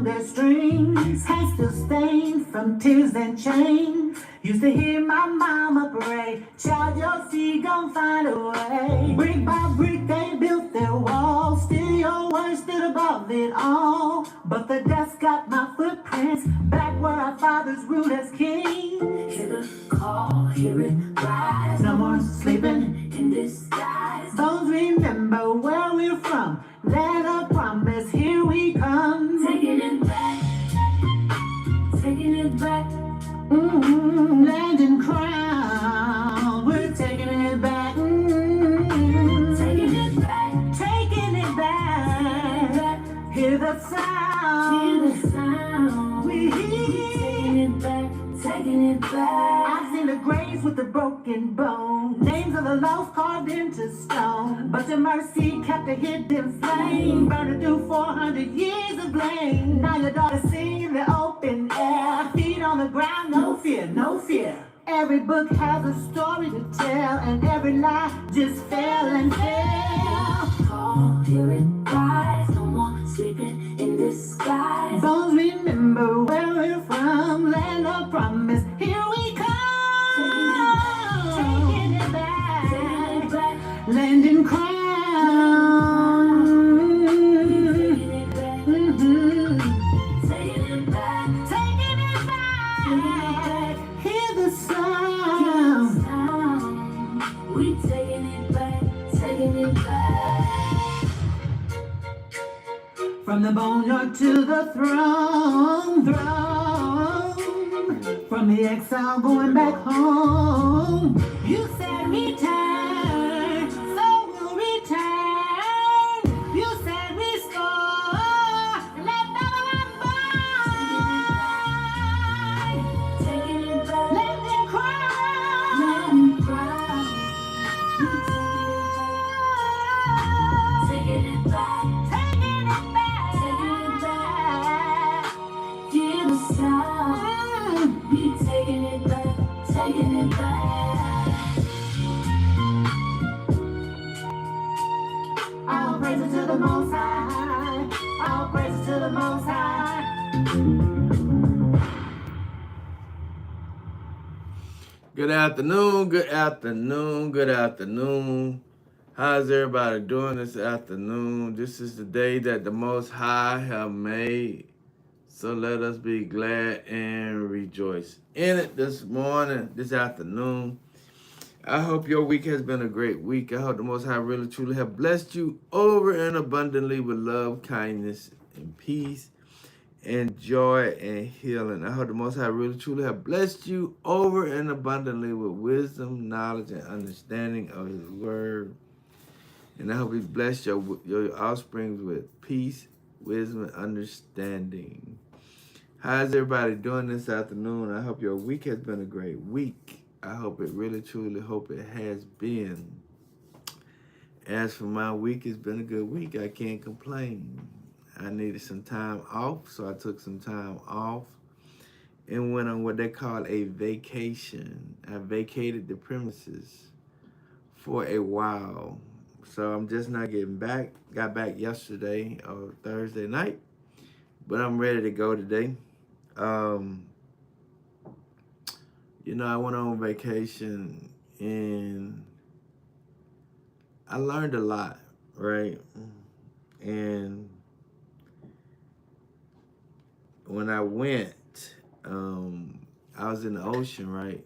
on their strings, hands still stained from tears and chains. Used to hear my mama pray, child, your seed gon' find a way. Brick by brick they built their walls, still your word stood above it all. But the dust got my footprints back where our fathers ruled as kings. Hear the call, hear it rise. No more sleeping in disguise. Bones remember where we're from, land of promise, here we come. Taking it back, taking it back. Land and crown, we're taking it back. Taking it back, taking it back. Hear the sound, hear the sound. We taking it back, taking it back. I've seen the graves with the broken bone, names of the lost carved into stone. But your mercy kept a hidden flame, burned through 400 years of blame. Now your daughter sing in the open air, feet on the ground, no fear, no fear. Every book has a story to tell, and every lie just fell and fell. Call, hear it rise, no more sleeping in disguise. Bones remember where we're from, land of promise, here we come. Taking it back, taking it back. Land and crown. Taking it back, taking it back, taking it back. Hear the sound, we taking it back, taking it back. From the boneyard to the throne, from the exile going back home. You said return, so we'll return. You said restore, let Babylon burn. Taking it back, let them cry, let them cry. Taking it back, taking it back, taking it back. Hear the sound, we taking it back, taking it back. All praises to the Most High, all praises to the Most High. Good afternoon, good afternoon, good afternoon. How's everybody doing this afternoon? This is the day that the Most High have made. So let us be glad and rejoice in it this morning, this afternoon. I hope your week has been a great week. I hope the Most High really truly have blessed you over and abundantly with love, kindness, and peace, and joy and healing. I hope the Most High really truly have blessed you over and abundantly with wisdom, knowledge, and understanding of His Word. And I hope He blessed your offspring with peace, wisdom, and understanding. How's everybody doing this afternoon? I hope your week has been a great week. I hope it really, truly hope it has been. As for my week, it's been a good week. I can't complain. I needed some time off, so I took some time off and went on what they call a vacation. I vacated the premises for a while. So I'm just not getting back. Got back yesterday or Thursday night, but I'm ready to go today. I went on vacation and I learned a lot, right? And when I went, I was in the ocean, right?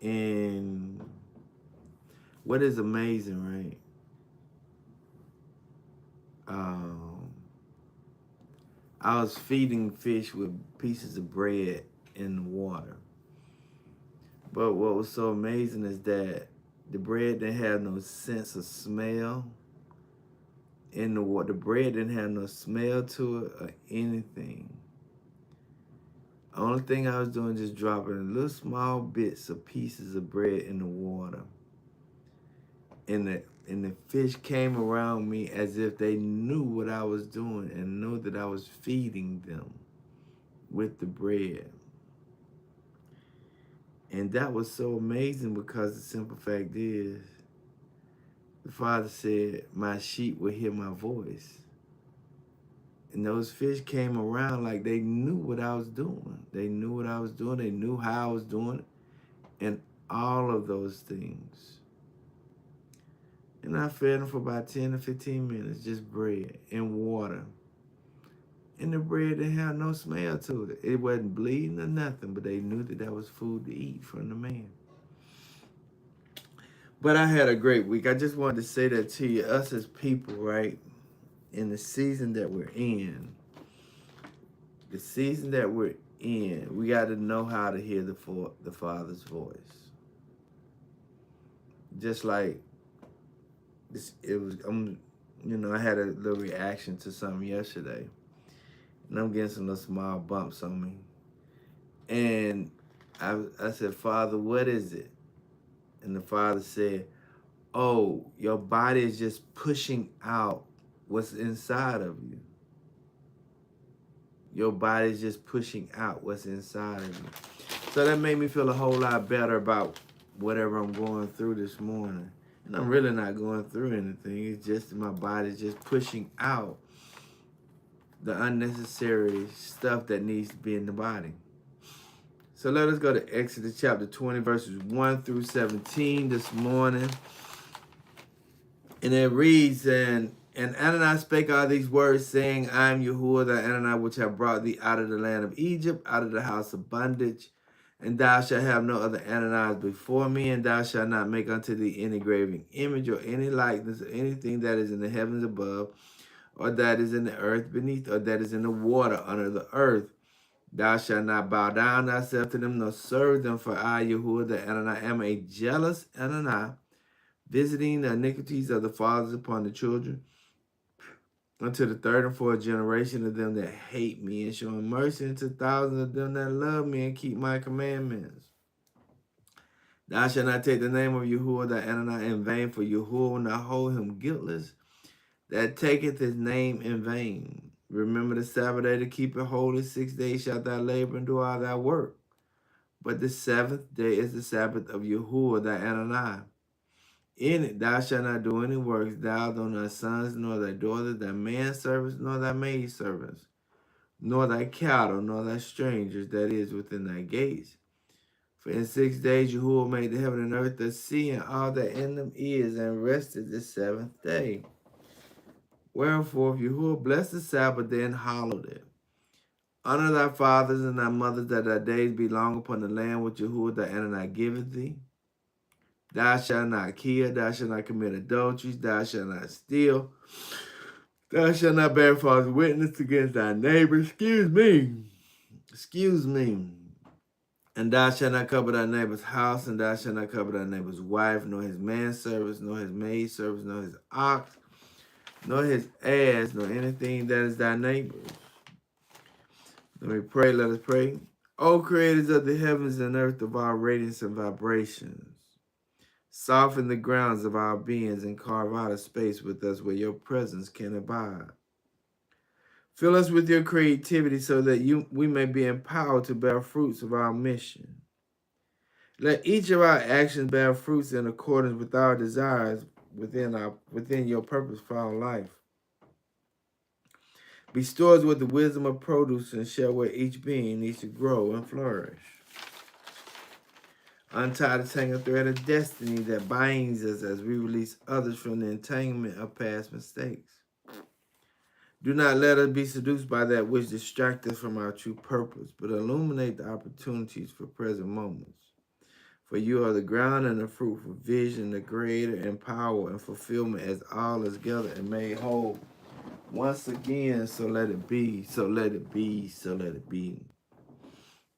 And what is amazing, right? I was feeding fish with pieces of bread in the water. But what was so amazing is that the bread didn't have no sense of smell in the water. The bread didn't have no smell to it or anything. The only thing I was doing just dropping little small bits of pieces of bread in the water. And the fish came around me as if they knew what I was doing and knew that I was feeding them with the bread. And that was so amazing because the simple fact is, the Father said, my sheep will hear my voice. And those fish came around like they knew what I was doing. They knew what I was doing. They knew how I was doing it. And all of those things. And I fed them for about 10 to 15 minutes, just bread and water. And the bread didn't have no smell to it. It wasn't bleeding or nothing, but they knew that that was food to eat from the man. But I had a great week. I just wanted to say that to you, us as people, right? In the season that we're in, we got to know how to hear the Father's voice. Just like this, I had a little reaction to something yesterday, and I'm getting some little small bumps on me. And I said, Father, what is it? And the Father said, oh, your body is just pushing out what's inside of you. Your body is just pushing out what's inside of you. So that made me feel a whole lot better about whatever I'm going through this morning. And I'm really not going through anything. It's just that my body's just pushing out the unnecessary stuff that needs to be in the body. So let us go to Exodus chapter 20, verses 1 through 17 this morning. And it reads, and Anani spake all these words, saying, I am Yahuwah thy Anani, which have brought thee out of the land of Egypt, out of the house of bondage. And thou shalt have no other Ananias before me, and thou shalt not make unto thee any graven image or any likeness of anything that is in the heavens above, or that is in the earth beneath, or that is in the water under the earth. Thou shalt not bow down thyself to them, nor serve them, for I, Yahuwah the Anani, am a jealous Anani, visiting the iniquities of the fathers upon the children, unto the third and fourth generation of them that hate me, and showing mercy unto thousands of them that love me and keep my commandments. Thou shalt not take the name of Yahuwah thy Anani in vain, for Yahuwah will not hold him guiltless that taketh his name in vain. Remember the Sabbath day to keep it holy. 6 days shalt thou labor and do all thy work. But the seventh day is the Sabbath of Yahuwah thy Anani. In it thou shalt not do any works, thou, nor thy sons, nor thy daughters, thy manservants, nor thy maidservants, nor thy cattle, nor thy strangers that is within thy gates. For in 6 days Yahuwah made the heaven and earth, the sea, and all that in them is, and rested the seventh day. Wherefore, if Yahuwah blessed the Sabbath day and hallowed it, honor thy fathers and thy mothers, that thy days be long upon the land which Yahuwah thy Adonai giveth thee. Thou shalt not kill, thou shalt not commit adulteries, thou shalt not steal, thou shalt not bear false witness against thy neighbor. Excuse me. And thou shalt not covet thy neighbor's house, and thou shalt not covet thy neighbor's wife, nor his manservants, nor his maidservants, nor his ox, nor his ass, nor anything that is thy neighbor's. Let me pray, let us pray. O creators of the heavens and earth, of our radiance and vibrations, soften the grounds of our beings and carve out a space with us where your presence can abide. Fill us with your creativity so that we may be empowered to bear fruits of our mission. Let each of our actions bear fruits in accordance with our desires within your purpose for our life. Bestow us with the wisdom of produce and show where each being needs to grow and flourish. Untie the tangled thread of destiny that binds us as we release others from the entanglement of past mistakes. Do not let us be seduced by that which distracts us from our true purpose, but illuminate the opportunities for present moments. For you are the ground and the fruitful vision, the creator and power and fulfillment, as all is gathered and made whole. Once again, so let it be, so let it be, so let it be.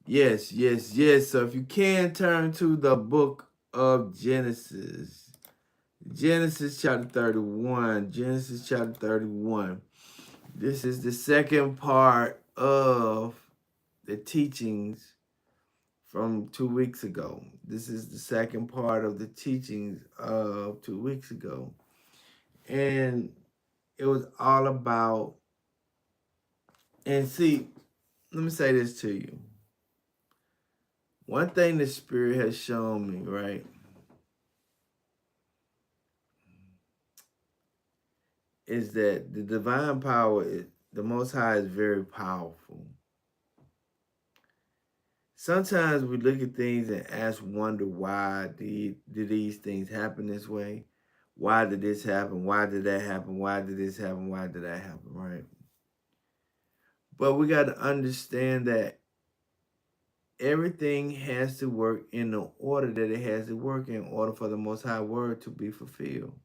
Yes, yes, yes. So if you can turn to the book of Genesis. Genesis chapter 31. Genesis chapter 31. This is the second part of the teachings from 2 weeks ago. This is the second part of the teachings of 2 weeks ago. And it was all about, and see, let me say this to you. One thing the Spirit has shown me, right, is that the divine power the Most High is very powerful. Sometimes we look at things and wonder why did these things happen this way? Why did this happen? Why did that happen? Why did this happen? Why did that happen? Right? But we got to understand that everything has to work in the order that it has to work in order for the Most High Word to be fulfilled.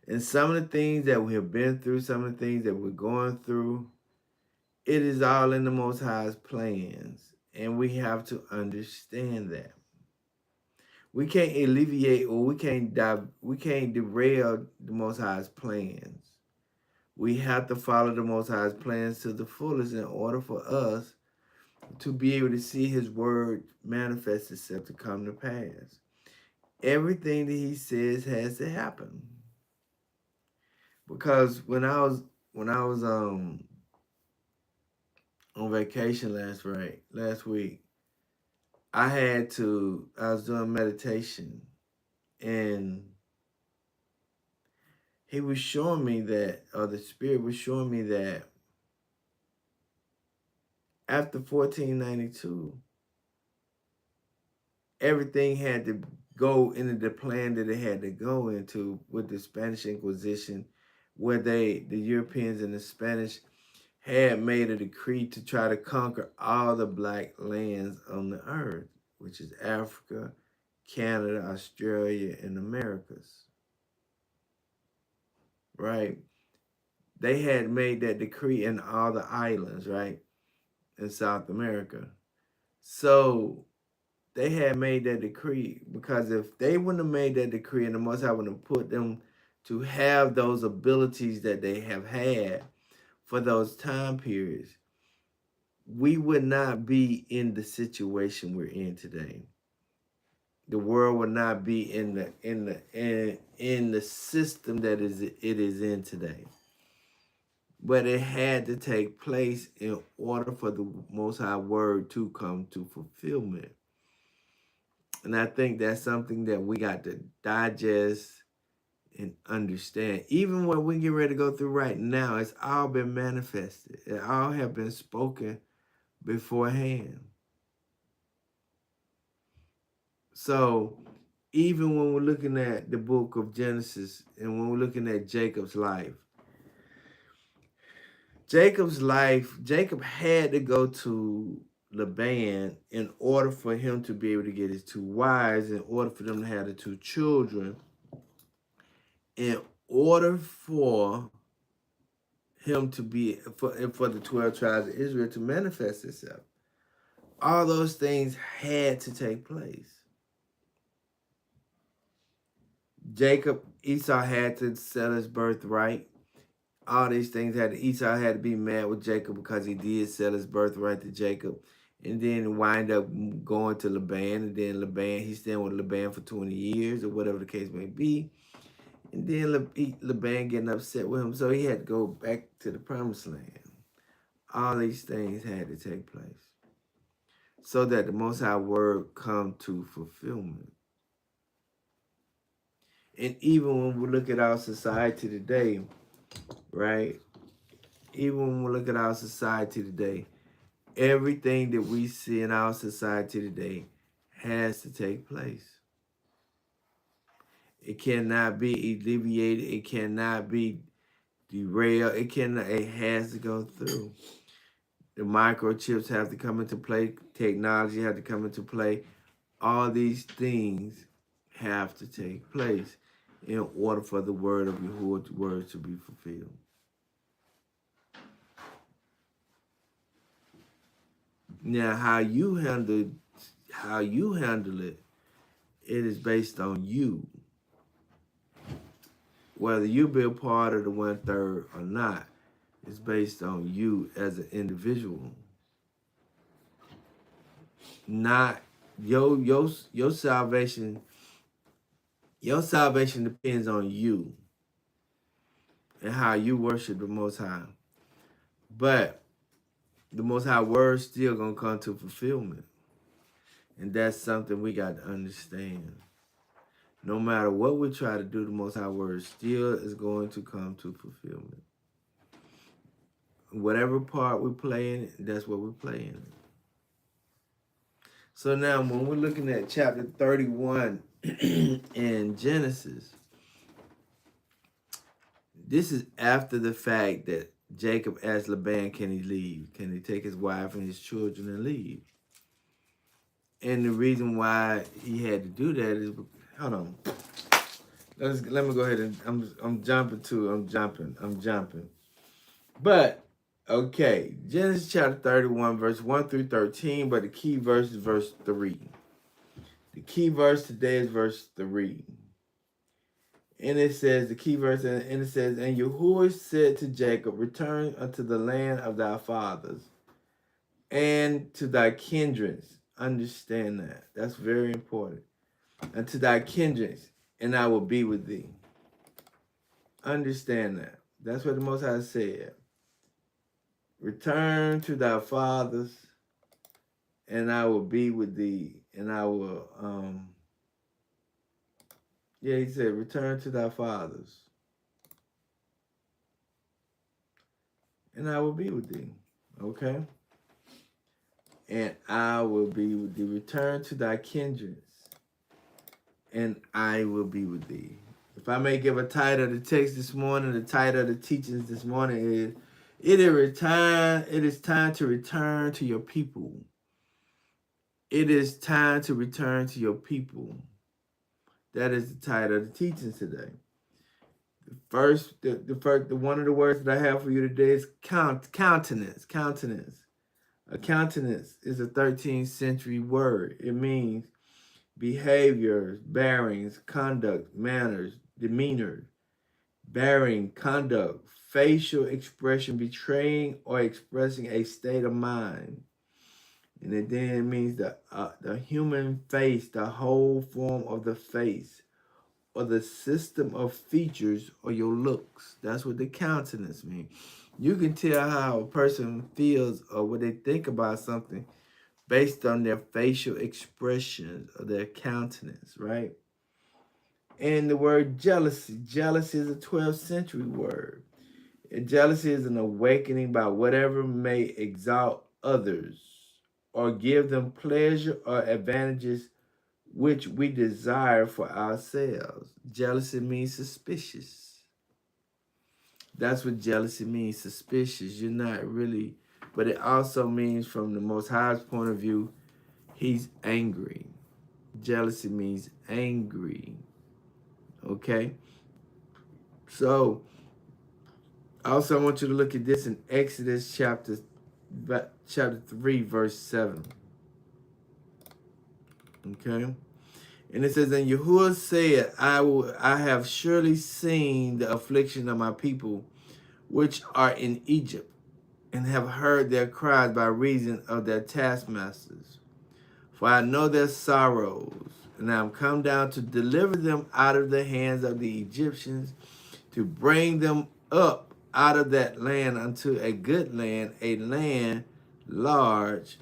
And some of the things that we have been through, some of the things that we're going through, it is all in the Most High's plans. And we have to understand that. We can't alleviate or we can't derail the Most High's plans. We have to follow the Most High's plans to the fullest in order for us to be able to see His word manifest itself to come to pass. Everything that He says has to happen. Because when I was on vacation last week, I was doing meditation, and He was showing me that, or the Spirit was showing me that after 1492, everything had to go into the plan that it had to go into with the Spanish Inquisition, where the Europeans and the Spanish had made a decree to try to conquer all the black lands on the earth, which is Africa, Canada, Australia, and Americas. Right? They had made that decree in all the islands, right? In South America. So they had made that decree because if they wouldn't have made that decree and the Most High wouldn't have put them to have those abilities that they have had for those time periods, we would not be in the situation we're in today. The world would not be in the system that it is in today. But it had to take place in order for the Most High Word to come to fulfillment. And I think that's something that we got to digest and understand. Even what we get ready to go through right now, it's all been manifested. It all have been spoken beforehand. So even when we're looking at the book of Genesis and when we're looking at Jacob's life, Jacob had to go to Laban in order for him to be able to get his two wives, in order for them to have the two children, in order for him to be, for the 12 tribes of Israel to manifest itself. All those things had to take place. Esau had to sell his birthright. All these things Esau had to be mad with Jacob because he did sell his birthright to Jacob, and then wind up going to Laban, and then he's staying with Laban for 20 years or whatever the case may be, and then Laban getting upset with him, so he had to go back to the promised land. All these things had to take place so that the Most High Word come to fulfillment. And even when we look at our society today, right? Even when we look at our society today, everything that we see in our society today has to take place. It cannot be alleviated. It cannot be derailed. It has to go through. The microchips have to come into play. Technology have to come into play. All these things have to take place in order for the word of Yahuwah's word to be fulfilled. Now, how you handle it, it is based on you. Whether you be a part of the 1/3 or not, it's based on you as an individual. Not your salvation. Your salvation depends on you and how you worship the Most High. But the Most High word still gonna come to fulfillment. And that's something we got to understand. No matter what we try to do, the Most High Word still is going to come to fulfillment. Whatever part we play in it, that's what we play in it. So now when we're looking at chapter 31 in Genesis, this is after the fact that Jacob asked Laban, can he leave? Can he take his wife and his children and leave? And the reason why he had to do that is, hold on. Let me go ahead and I'm jumping. But okay, Genesis chapter 31, verse 1 through 13, but the key verse is verse 3. The key verse today is verse 3. And it says, the key verse, and it says, and Yahuwah said to Jacob, return unto the land of thy fathers and to thy kindreds. Understand that. That's very important. And to thy kindreds, and I will be with thee. Understand that. That's what the Most High said. Return to thy fathers, and I will be with thee. And I will, he said, return to thy fathers, and I will be with thee. Okay? And I will be with thee. Return to thy kindreds, and I will be with thee. If I may give a title of the text this morning, the title of the teachings this morning is, it is time to return to your people. It is time to return to your people. That is the title of the teachings today. The one of the words that I have for you today is countenance. Countenance. A countenance is a 13th century word. It means behaviors, bearings, conduct, manners, demeanor, bearing, conduct, facial expression betraying or expressing a state of mind. And it then means the human face, the whole form of the face, or the system of features or your looks. That's what the countenance means. You can tell how a person feels or what they think about something based on their facial expressions or their countenance, right? And the word jealousy. Jealousy is a 12th century word. And jealousy is an awakening by whatever may exalt others or give them pleasure or advantages which we desire for ourselves. Jealousy means suspicious. That's what jealousy means, suspicious. You're not really, but it also means from the Most High's point of view, he's angry. Jealousy means angry. Okay? So, also I want you to look at this in Exodus chapter 3, verse 7. Okay? And it says, and Yahuwah said, I have surely seen the affliction of my people, which are in Egypt, and have heard their cries by reason of their taskmasters. For I know their sorrows, and I am come down to deliver them out of the hands of the Egyptians, to bring them up out of that land unto a good land, a land large,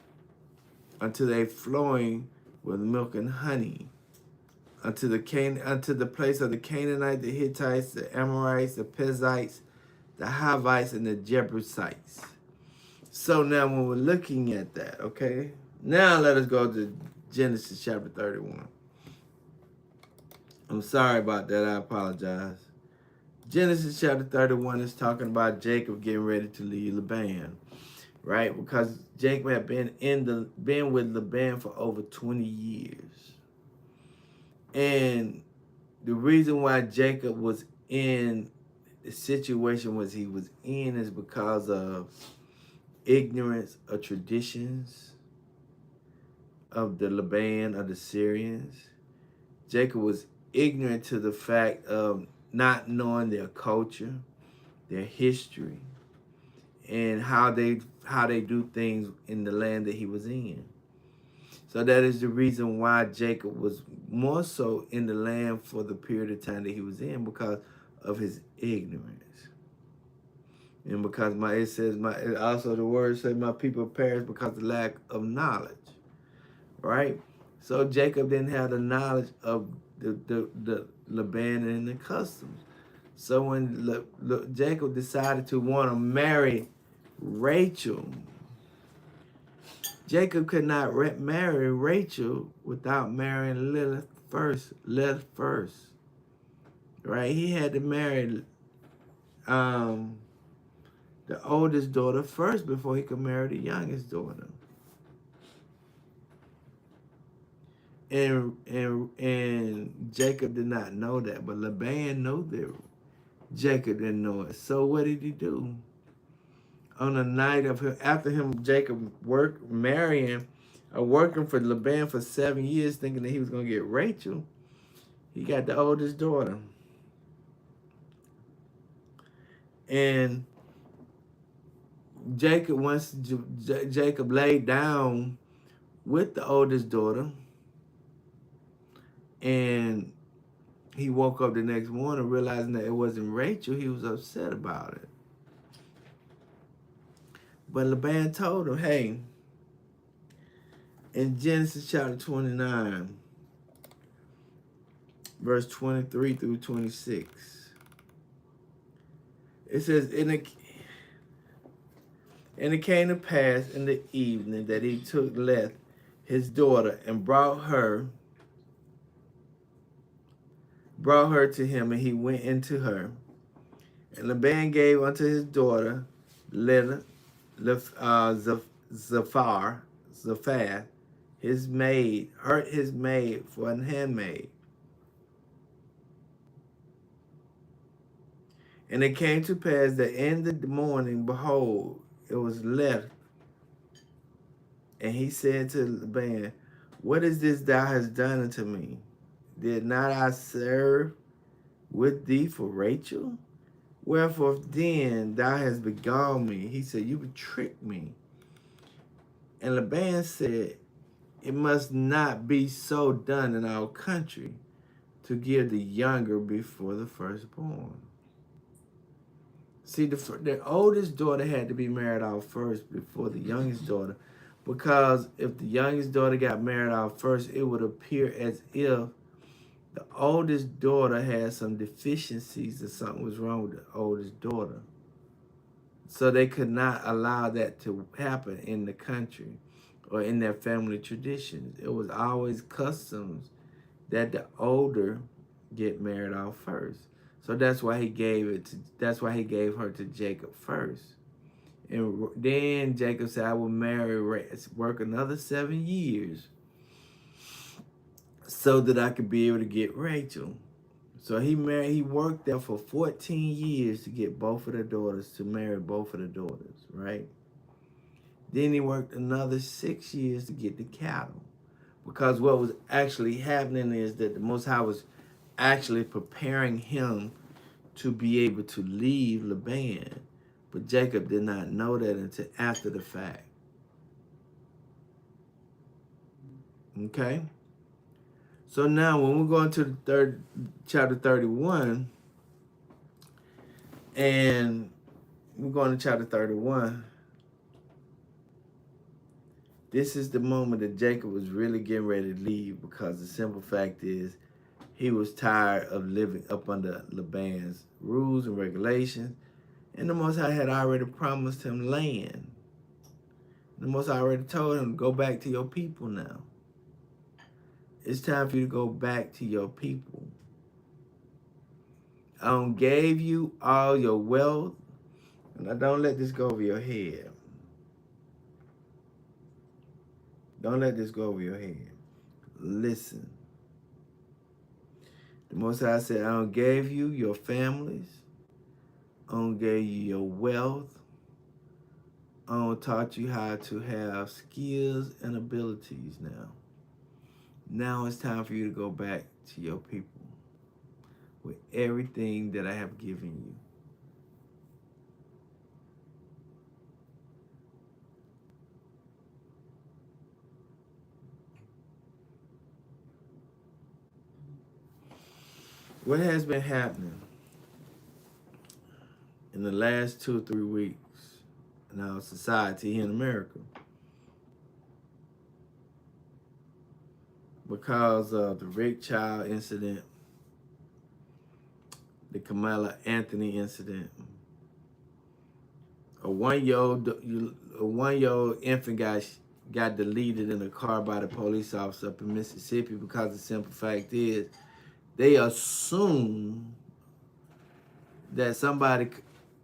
unto they flowing with milk and honey. Unto the place of the Canaanites, the Hittites, the Amorites, the Perizzites, the Hivites, and the Jebusites. So now when we're looking at that, okay, now let us go to Genesis chapter 31. I'm sorry about that. I apologize. Genesis chapter 31 is talking about Jacob getting ready to leave Laban, right? Because Jacob had been with Laban for over 20 years. And the reason why Jacob was in the situation he was in is because of ignorance of traditions of the Laban of the Syrians. Jacob was ignorant to the fact of not knowing their culture, their history, and how they do things in the land that he was in. So that is the reason why Jacob was more so in the land for the period of time that he was in, because of his ignorance. And because also the word says my people perish because of lack of knowledge. Right? So Jacob didn't have the knowledge of the Laban and the customs. So when Jacob decided to want to marry Rachel, Jacob could not marry Rachel without marrying Lilith first. Right? He had to marry um, the oldest daughter first before he could marry the youngest daughter. And Jacob did not know that, but Laban knew that Jacob didn't know it. So what did he do? On the night of him, after Jacob working for Laban for 7 years, thinking that he was gonna get Rachel, he got the oldest daughter. And Jacob laid down with the oldest daughter, and he woke up the next morning realizing that it wasn't Rachel, he was upset about it. But Laban told him, hey, in Genesis chapter 29, verse 23 through 26, it says, And it came to pass in the evening that he took Leth, his daughter, and brought her to him, and he went into her. And Laban gave unto his daughter Zophar, his maid for an handmaid. And it came to pass that in the morning, behold, it was left. And he said to Laban, What is this thou hast done unto me? Did not I serve with thee for Rachel? Wherefore then thou hast beguiled me. He said, You would trick me. And Laban said, It must not be so done in our country to give the younger before the firstborn. See, the oldest daughter had to be married out first before the youngest daughter, because if the youngest daughter got married out first, it would appear as if the oldest daughter had some deficiencies or something was wrong with the oldest daughter. So they could not allow that to happen in the country or in their family traditions. It was always customs that the older get married out first. So that's why he gave her to Jacob first. And then Jacob said, I will work another 7 years so that I could be able to get Rachel. So he worked there for 14 years to get both of the daughters, to marry both of the daughters, right? Then he worked another 6 years to get the cattle. Because what was actually happening is that the Most High was actually preparing him to be able to leave Laban. But Jacob did not know that until after the fact. Okay? So now when we're going to the chapter 31, and we're going to chapter 31, this is the moment that Jacob was really getting ready to leave, because the simple fact is he was tired of living up under Laban's rules and regulations. And the Most High had already promised him land. The Most High already told him, go back to your people now. It's time for you to go back to your people. I gave you all your wealth, and I don't let this go over your head. Don't let this go over your head. Listen. The Most High said, I don't gave you your families. I don't gave you your wealth. I don't taught you how to have skills and abilities now. Now it's time for you to go back to your people with everything that I have given you. What has been happening in the last 2 or 3 weeks in our society here in America because of the Rick Child incident, the Kamala Anthony incident. A one-year-old infant got deleted in a car by the police officer up in Mississippi because the simple fact is they assume that somebody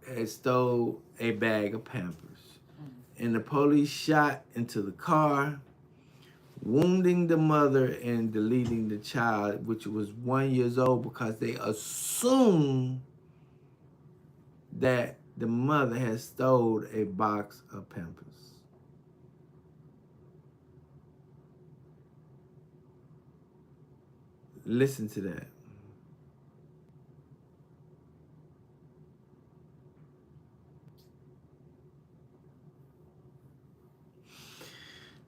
had stole a bag of Pampers. And the police shot into the car, wounding the mother and deleting the child, which was 1 year old, because they assumed that the mother had stole a box of Pampers. Listen to that.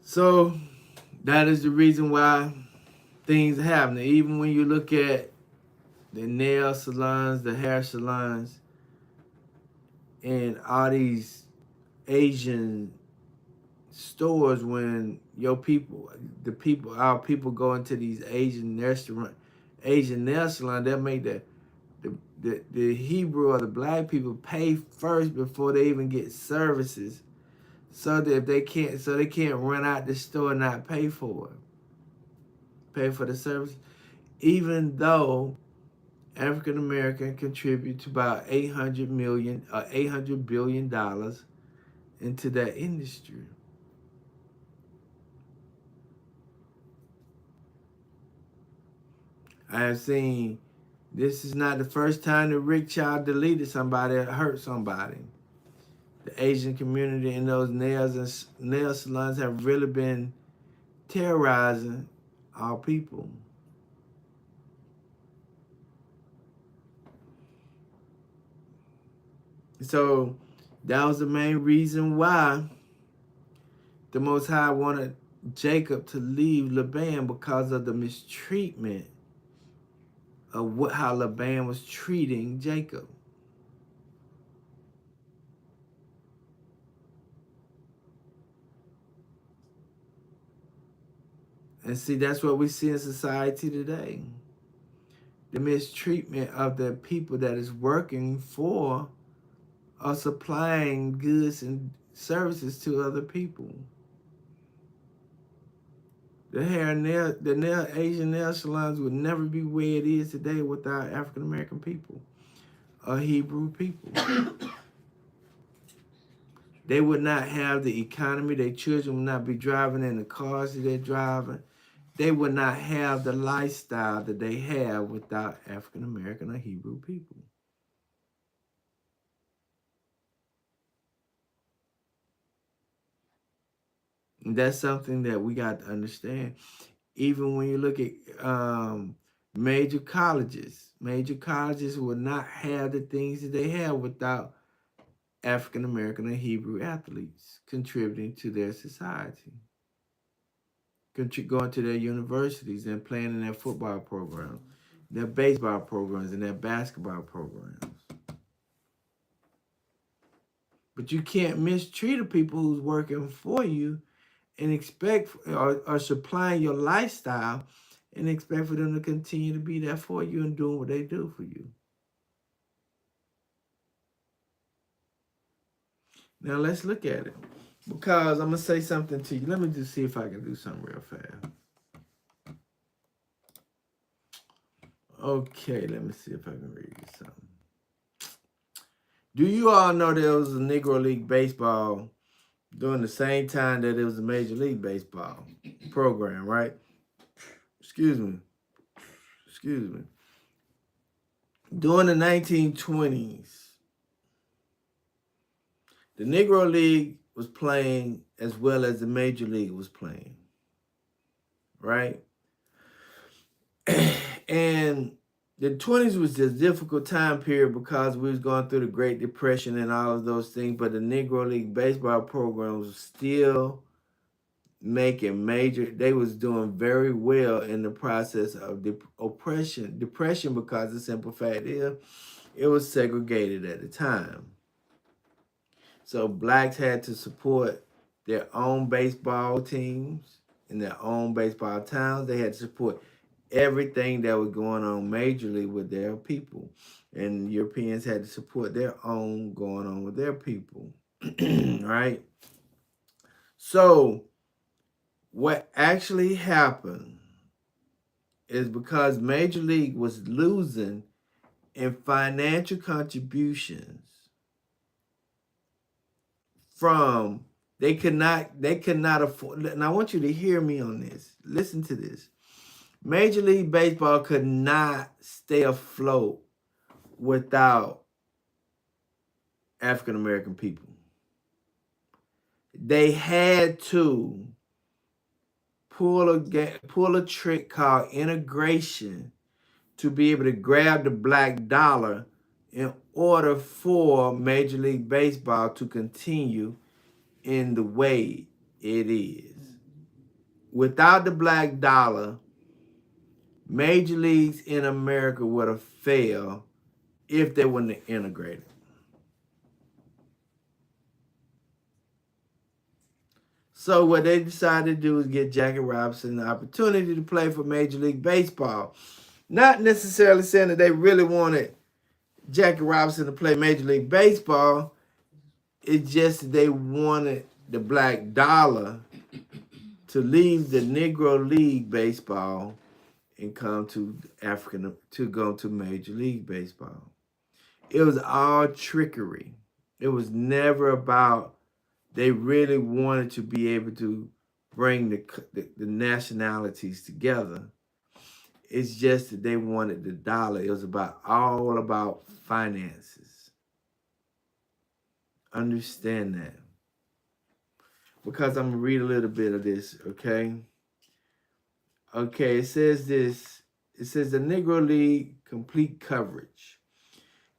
So that is the reason why things are happening. Even when you look at the nail salons, the hair salons, and all these Asian stores, when our people go into these Asian nail salon, they'll make the Hebrew or the black people pay first before they even get services, so that they can't run out the store and not pay for the service, even though African American contribute to about $800 billion into that industry. I have seen, this is not the first time the Rick Child deleted somebody or hurt somebody. The Asian community in those nail salons have really been terrorizing our people. So that was the main reason why the Most High wanted Jacob to leave Laban, because of the mistreatment of how Laban was treating Jacob. And see, that's what we see in society today. The mistreatment of the people that is working for or supplying goods and services to other people. The Asian nail salons would never be where it is today without African American people or Hebrew people. They would not have the economy. Their children would not be driving in the cars that they're driving. They would not have the lifestyle that they have without African American or Hebrew people. And that's something that we got to understand. Even when you look at major colleges would not have the things that they have without African American and Hebrew athletes contributing to their society, going to their universities and playing in their football programs, their baseball programs, and their basketball programs. But you can't mistreat the people who's working for you and expect or supplying your lifestyle and expect for them to continue to be there for you and doing what they do for you. Now let's look at it, because I'm gonna say something to you. Let me just see if I can do something real fast. Okay, let me see if I can read you something. Do you all know there was a Negro League Baseball during the same time that it was a Major League Baseball program, right? Excuse me. During the 1920s, the Negro League was playing as well as the Major League was playing, right? And the 20s was a difficult time period because we was going through the Great Depression and all of those things, but the Negro League baseball program was still making they was doing very well in the process of depression, because the simple fact is it was segregated at the time. So blacks had to support their own baseball teams in their own baseball towns. They had to support everything that was going on majorly with their people. And Europeans had to support their own going on with their people. Right? So what actually happened is because Major League was losing in financial contributions from they could not afford, and I want you to hear me on this. Listen to this. Major League Baseball could not stay afloat without African American people. They had to pull a trick called integration to be able to grab the black dollar in order for Major League Baseball to continue in the way it is. Without the black dollar, major leagues in America would have failed if they weren't integrated. So what they decided to do is get Jackie Robinson the opportunity to play for Major League Baseball. Not necessarily saying that they really wanted Jackie Robinson to play Major League Baseball. It's just that they wanted the black dollar to leave the Negro League Baseball and come to go to Major League Baseball. It was all trickery. It was never about they really wanted to be able to bring the nationalities together. It's just that they wanted the dollar. It was all about finances. Understand that. Because I'm going to read a little bit of this, okay? Okay, it says this. It says the Negro League complete coverage.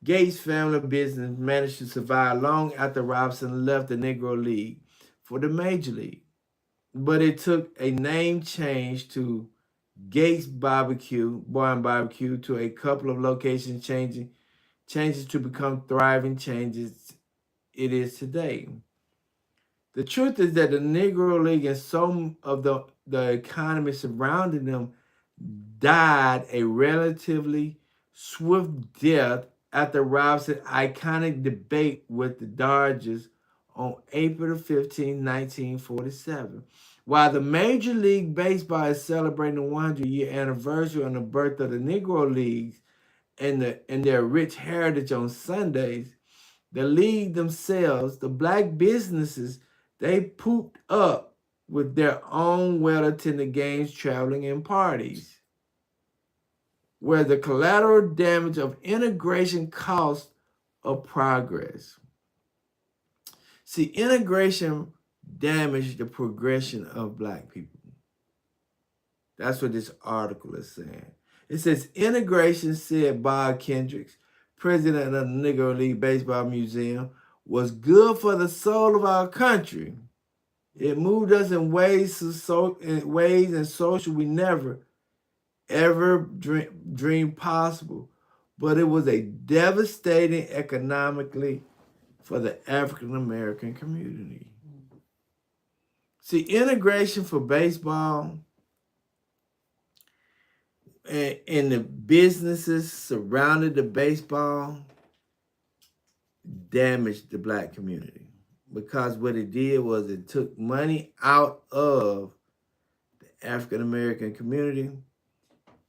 Gates' family business managed to survive long after Robinson left the Negro League for the Major League. But it took a name change to Gates Bar and Barbecue to a couple of location changes to become thriving changes it is today. The truth is that the Negro League and some of the economy surrounding them died a relatively swift death after Robson's iconic debate with the Dodgers on April 15, 1947. While the Major League Baseball is celebrating the 100-year anniversary on the birth of the Negro Leagues and their rich heritage on Sundays, the league themselves, the black businesses, they pooped up with their own well-attended games, traveling, and parties, where the collateral damage of integration cost of progress. See, integration damaged the progression of black people. That's what this article is saying. It says, integration, said Bob Kendricks, president of the Negro League Baseball Museum, was good for the soul of our country. It moved us in ways and social we never, ever dreamed possible. But it was a devastating economically for the African American community. See, integration for baseball and the businesses surrounding the baseball damaged the black community, because what it did was it took money out of the African American community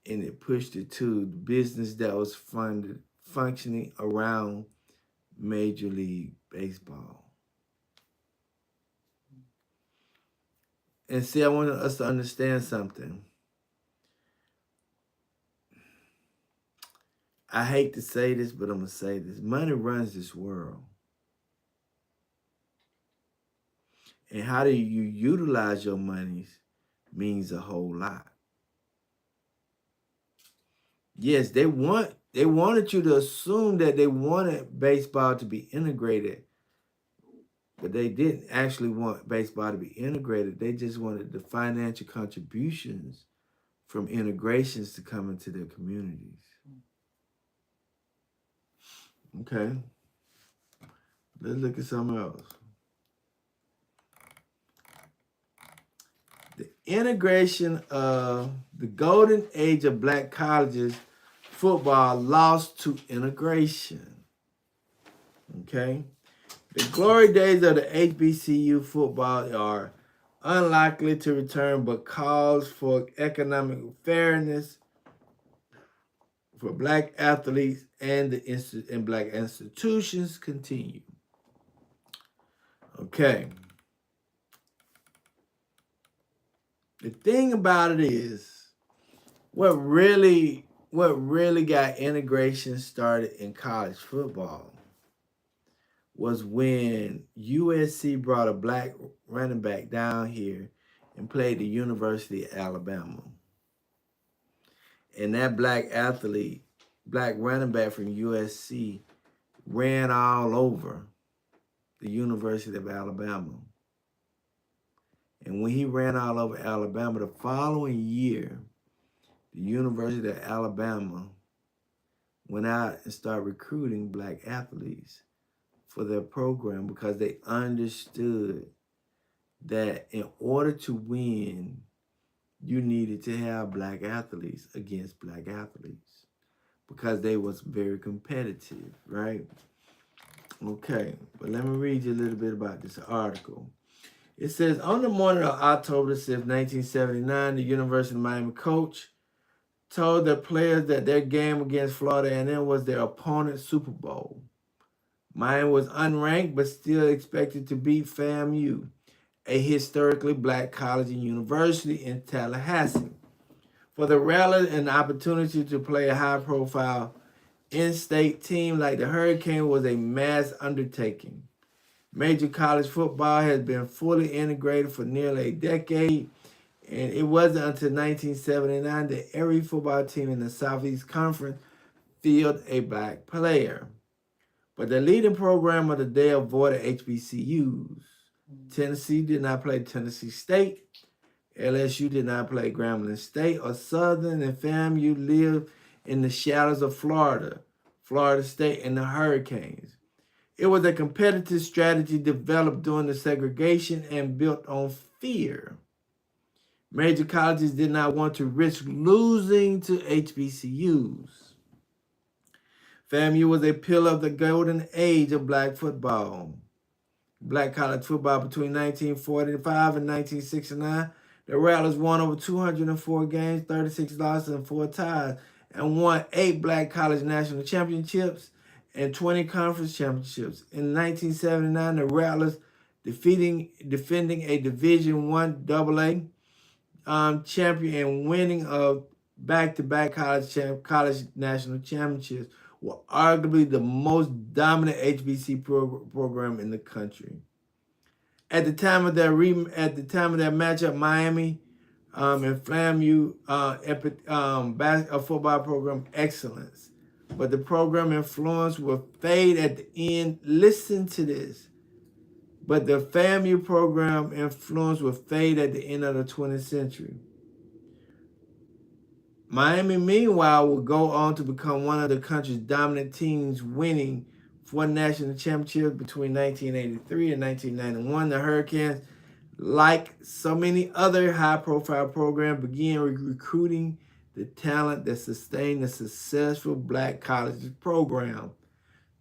and it pushed it to the business that was functioning around Major League Baseball. And see, I want us to understand something. I hate to say this, but I'm going to say this. Money runs this world. And how do you utilize your monies means a whole lot. Yes, they wanted you to assume that they wanted baseball to be integrated, but they didn't actually want baseball to be integrated. They just wanted the financial contributions from integrations to come into their communities. Okay. Let's look at something else. The integration of the golden age of black colleges football lost to integration. Okay? The glory days of the HBCU football are unlikely to return, but calls for economic fairness for black athletes and black institutions continue. Okay. The thing about it is, what really got integration started in college football was when USC brought a black running back down here and played the University of Alabama. And that black running back from USC ran all over the University of Alabama. And when he ran all over Alabama, the following year, the University of Alabama went out and started recruiting black athletes for their program because they understood that in order to win, you needed to have black athletes against black athletes because they was very competitive, right? Okay, but let me read you a little bit about this article. It says, on the morning of October 6, 1979, the University of Miami coach told their players that their game against Florida A&M was their opponent's Super Bowl. Miami was unranked but still expected to beat FAMU, a historically black college and university in Tallahassee. For the Rattlers, an opportunity to play a high-profile in-state team like the Hurricane was a mass undertaking. Major college football has been fully integrated for nearly a decade, and it wasn't until 1979 that every football team in the Southeast Conference fielded a black player. But the leading program of the day avoided HBCUs. Tennessee did not play Tennessee State. LSU did not play Grambling State or Southern, and FAMU lived in the shadows of Florida State, and the Hurricanes. It was a competitive strategy developed during the segregation and built on fear. Major colleges did not want to risk losing to HBCUs. FAMU was a pillar of the golden age of black football. Black college football between 1945 and 1969. The Rattlers won over 204 games, 36 losses, and 4 ties, and won 8 black college national championships and 20 conference championships. In 1979, the Rattlers defending a Division I AA champion and winning of back-to-back college national championships were arguably the most dominant HBC program in the country. At the time of their matchup, Miami and FAMU football program excellence, but the program influence will fade at the end. Listen to this. But the FAMU program influence will fade at the end of the 20th century. Miami, meanwhile, will go on to become one of the country's dominant teams, winning 4 national championships between 1983 and 1991. The Hurricanes, like so many other high-profile programs, began recruiting the talent that sustained the successful black college program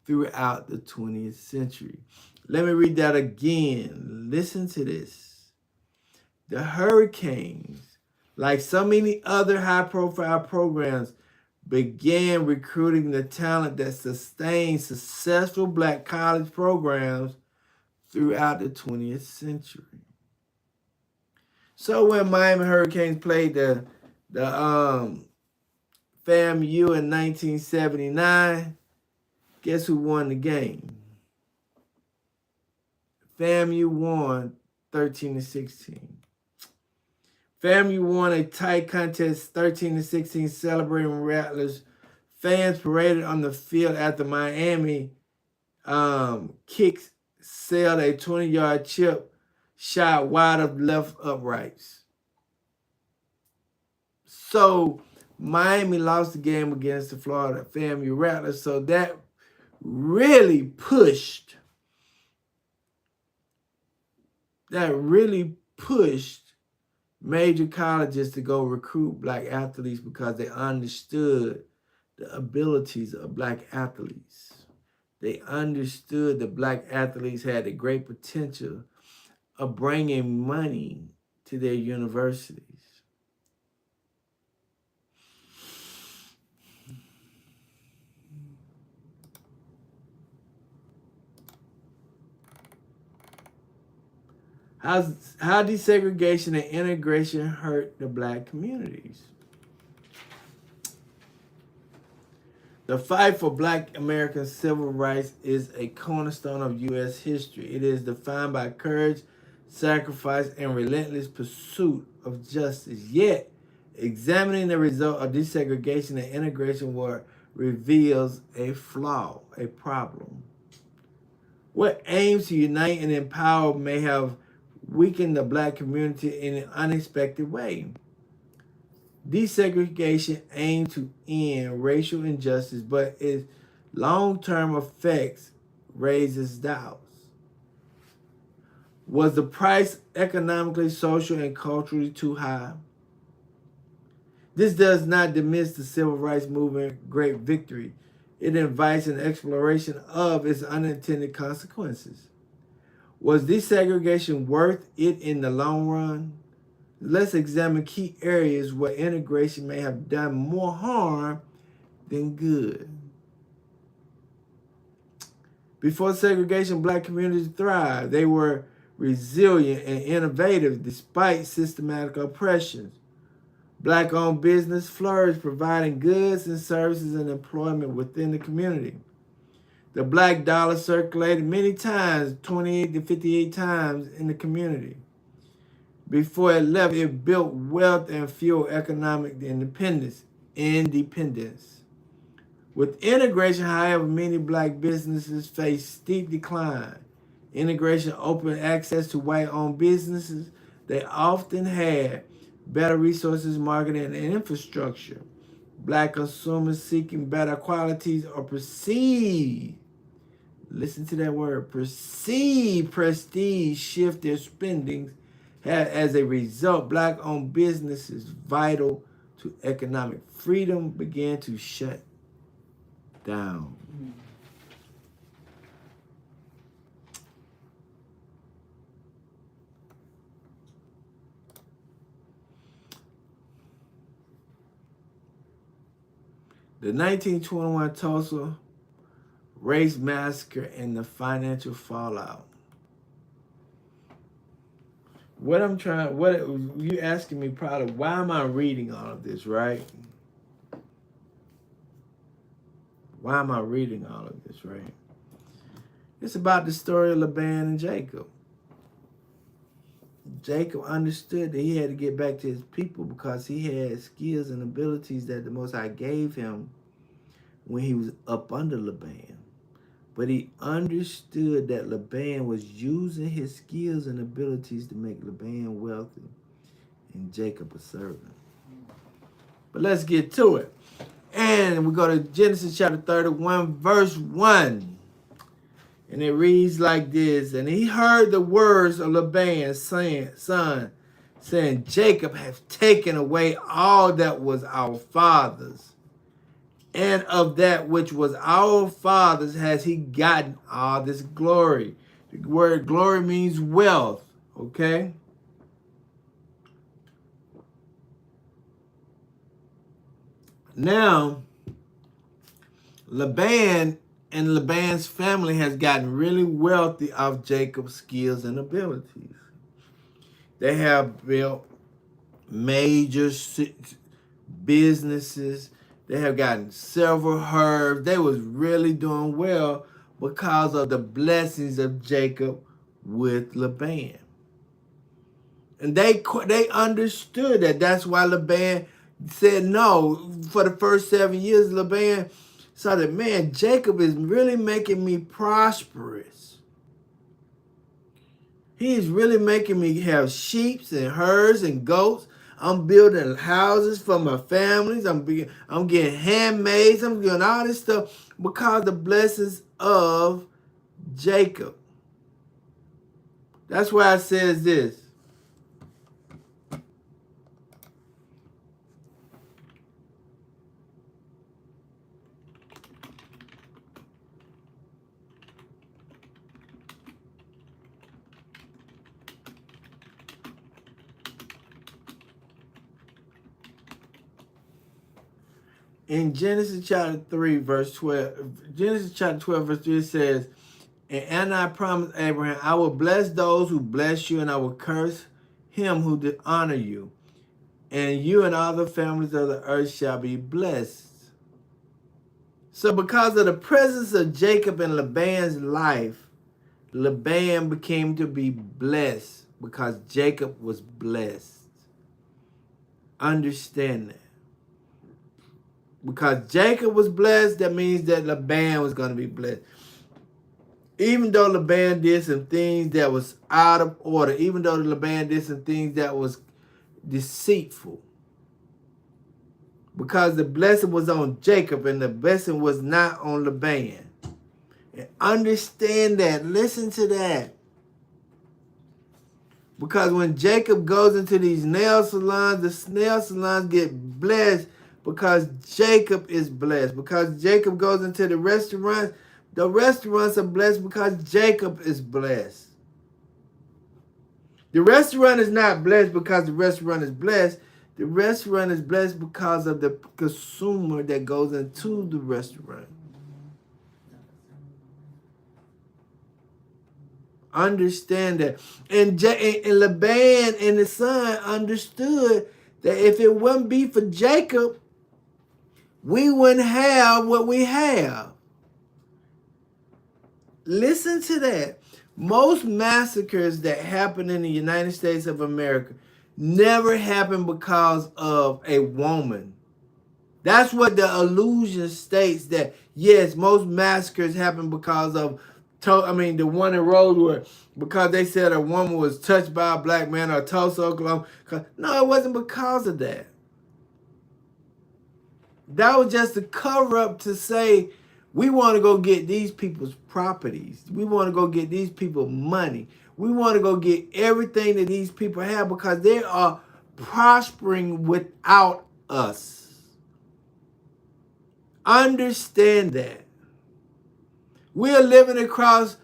throughout the 20th century. Let me read that again. Listen to this. The Hurricanes, like so many other high-profile programs, began recruiting the talent that sustained successful black college programs throughout the 20th century. So when Miami Hurricanes played the FAMU in 1979, guess who won the game? FAMU won 13-16. FAMU won a tight contest 13-16, celebrating Rattlers. Fans paraded on the field after Miami kicks sailed a 20-yard chip shot wide of left uprights. So Miami lost the game against the Florida FAMU Rattlers. So that really pushed major colleges to go recruit black athletes because they understood the abilities of black athletes. They understood that black athletes had a great potential of bringing money to their universities. How desegregation and integration hurt the black communities? The fight for black American civil rights is a cornerstone of U.S. history. It is defined by courage, sacrifice, and relentless pursuit of justice. Yet, examining the result of desegregation and integration reveals a flaw, a problem. What aims to unite and empower may have weakened the black community in an unexpected way. Desegregation aims to end racial injustice, but its long-term effects raises doubts. Was the price economically, social, and culturally too high? This does not diminish the civil rights movement's great victory. It invites an exploration of its unintended consequences. Was desegregation worth it in the long run? Let's examine key areas where integration may have done more harm than good. Before segregation, black communities thrived. They were resilient and innovative despite systematic oppression. Black-owned business flourished, providing goods and services and employment within the community. The black dollar circulated many times, 28 to 58 times in the community. Before it left, it built wealth and fueled economic independence. With integration, however, many black businesses faced steep decline. Integration opened access to white-owned businesses. They often had better resources, marketing, and infrastructure. Black consumers seeking better qualities or perceived, listen to that word, perceived prestige shift their spendings. As a result, black-owned businesses vital to economic freedom began to shut down. The 1921 Tulsa race massacre and the financial fallout. What you asking me probably, why am I reading all of this, right? Why am I reading all of this, right? It's about the story of Laban and Jacob. Jacob understood that he had to get back to his people because he had skills and abilities that the Most High gave him when he was up under Laban. But he understood that Laban was using his skills and abilities to make Laban wealthy and Jacob a servant. But let's get to it. And we go to Genesis chapter 31, verse 1. And it reads like this. And he heard the words of Laban's son, saying, Jacob hath taken away all that was our father's. And of that which was our father's has he gotten all this glory. The word glory means wealth, okay? Now, Laban and Laban's family has gotten really wealthy off Jacob's skills and abilities. They have built major businesses. They have gotten several herds. They was really doing well because of the blessings of Jacob with Laban. And they understood that. That's why Laban said no. For the first 7 years, Laban saw that, man, Jacob is really making me prosperous. He's really making me have sheep and herds and goats. I'm building houses for my families. I'm getting handmaids. I'm doing all this stuff because of the blessings of Jacob. That's why it says this. In Genesis chapter 3, verse 12, Genesis chapter 12, verse 3, it says, and I promised Abraham, I will bless those who bless you, and I will curse him who dishonor you. And you and all the families of the earth shall be blessed. So because of the presence of Jacob in Laban's life, Laban became to be blessed because Jacob was blessed. Understand that. Because Jacob was blessed, that means that Laban was going to be blessed. Even though Laban did some things that was out of order, even though Laban did some things that was deceitful, because the blessing was on Jacob and the blessing was not on Laban. And understand that. Listen to that. Because when Jacob goes into these nail salons, the nail salons get blessed because Jacob is blessed. Because Jacob goes into the restaurants are blessed because Jacob is blessed. The restaurant is not blessed because the restaurant is blessed. The restaurant is blessed because of the consumer that goes into the restaurant. Understand that. And Laban and his son understood that if it wouldn't be for Jacob, we wouldn't have what we have. Listen to that. Most massacres that happen in the United States of America never happen because of a woman. That's what the illusion states, that yes, most massacres happen because of, the one in Rosewood, because they said a woman was touched by a black man, or Tulsa, Oklahoma. No, it wasn't because of that. That was just a cover up to say, we want to go get these people's properties. We want to go get these people money. We want to go get everything that these people have because they are prospering without us. Understand that. We are living across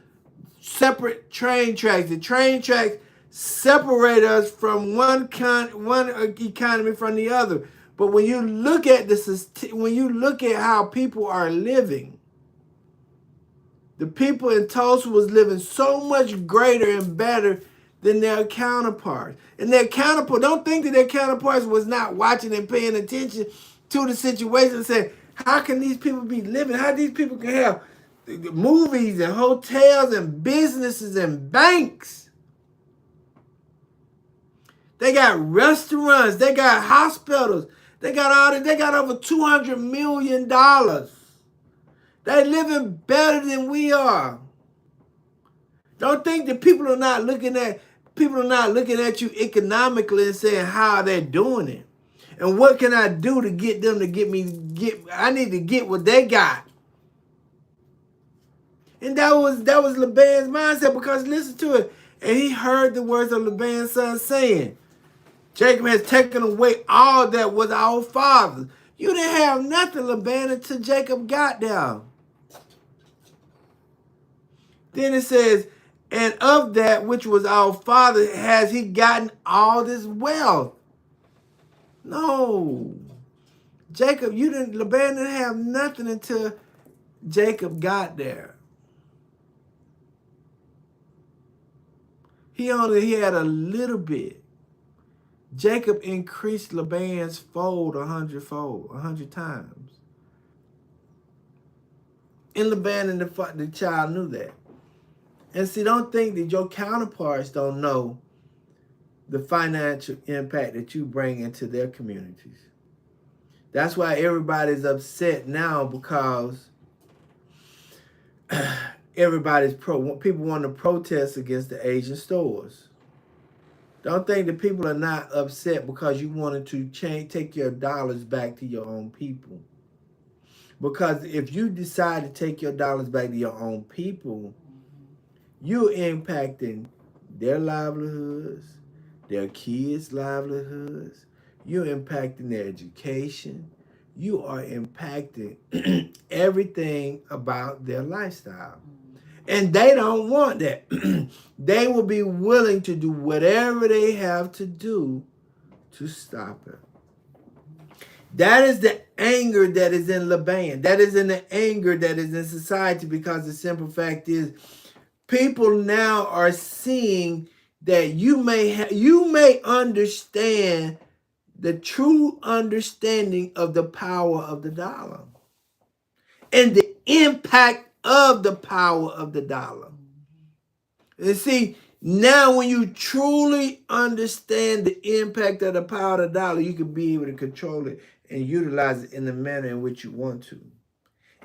separate train tracks. The train tracks separate us from one economy from the other. But when you look at how people are living, the people in Tulsa was living so much greater and better than their counterparts. And their counterparts, don't think that their counterparts was not watching and paying attention to the situation and saying, how can these people be living? How these people can have movies and hotels and businesses and banks? They got restaurants. They got hospitals. They got all that. They got over $200 million. They living better than we are. Don't think that people are not looking at you economically and saying how they're doing it. And what can I do to get them to I need to get what they got. And that was Laban's mindset, because listen to it. And he heard the words of Laban's son saying, Jacob has taken away all that was our father's. You didn't have nothing, Laban, until Jacob got there. Then it says, and of that which was our father has he gotten all this wealth. No. Laban didn't have nothing until Jacob got there. He had a little bit. Jacob increased Laban's fold 100 times. And Laban and the child knew that. And see, don't think that your counterparts don't know the financial impact that you bring into their communities. That's why everybody's upset now, because people want to protest against the Asian stores. Don't think that people are not upset because you wanted to take your dollars back to your own people. Because if you decide to take your dollars back to your own people, you're impacting their livelihoods, their kids' livelihoods. You're impacting their education. You are impacting everything about their lifestyle. And they don't want that. They will be willing to do whatever they have to do to stop it. That is the anger that is in Laban. That is in the anger that is in society, because the simple fact is people now are seeing that you may understand the true understanding of the power of the dollar and the impact of the power of the dollar. And see, now when you truly understand the impact of the power of the dollar, you can be able to control it and utilize it in the manner in which you want to.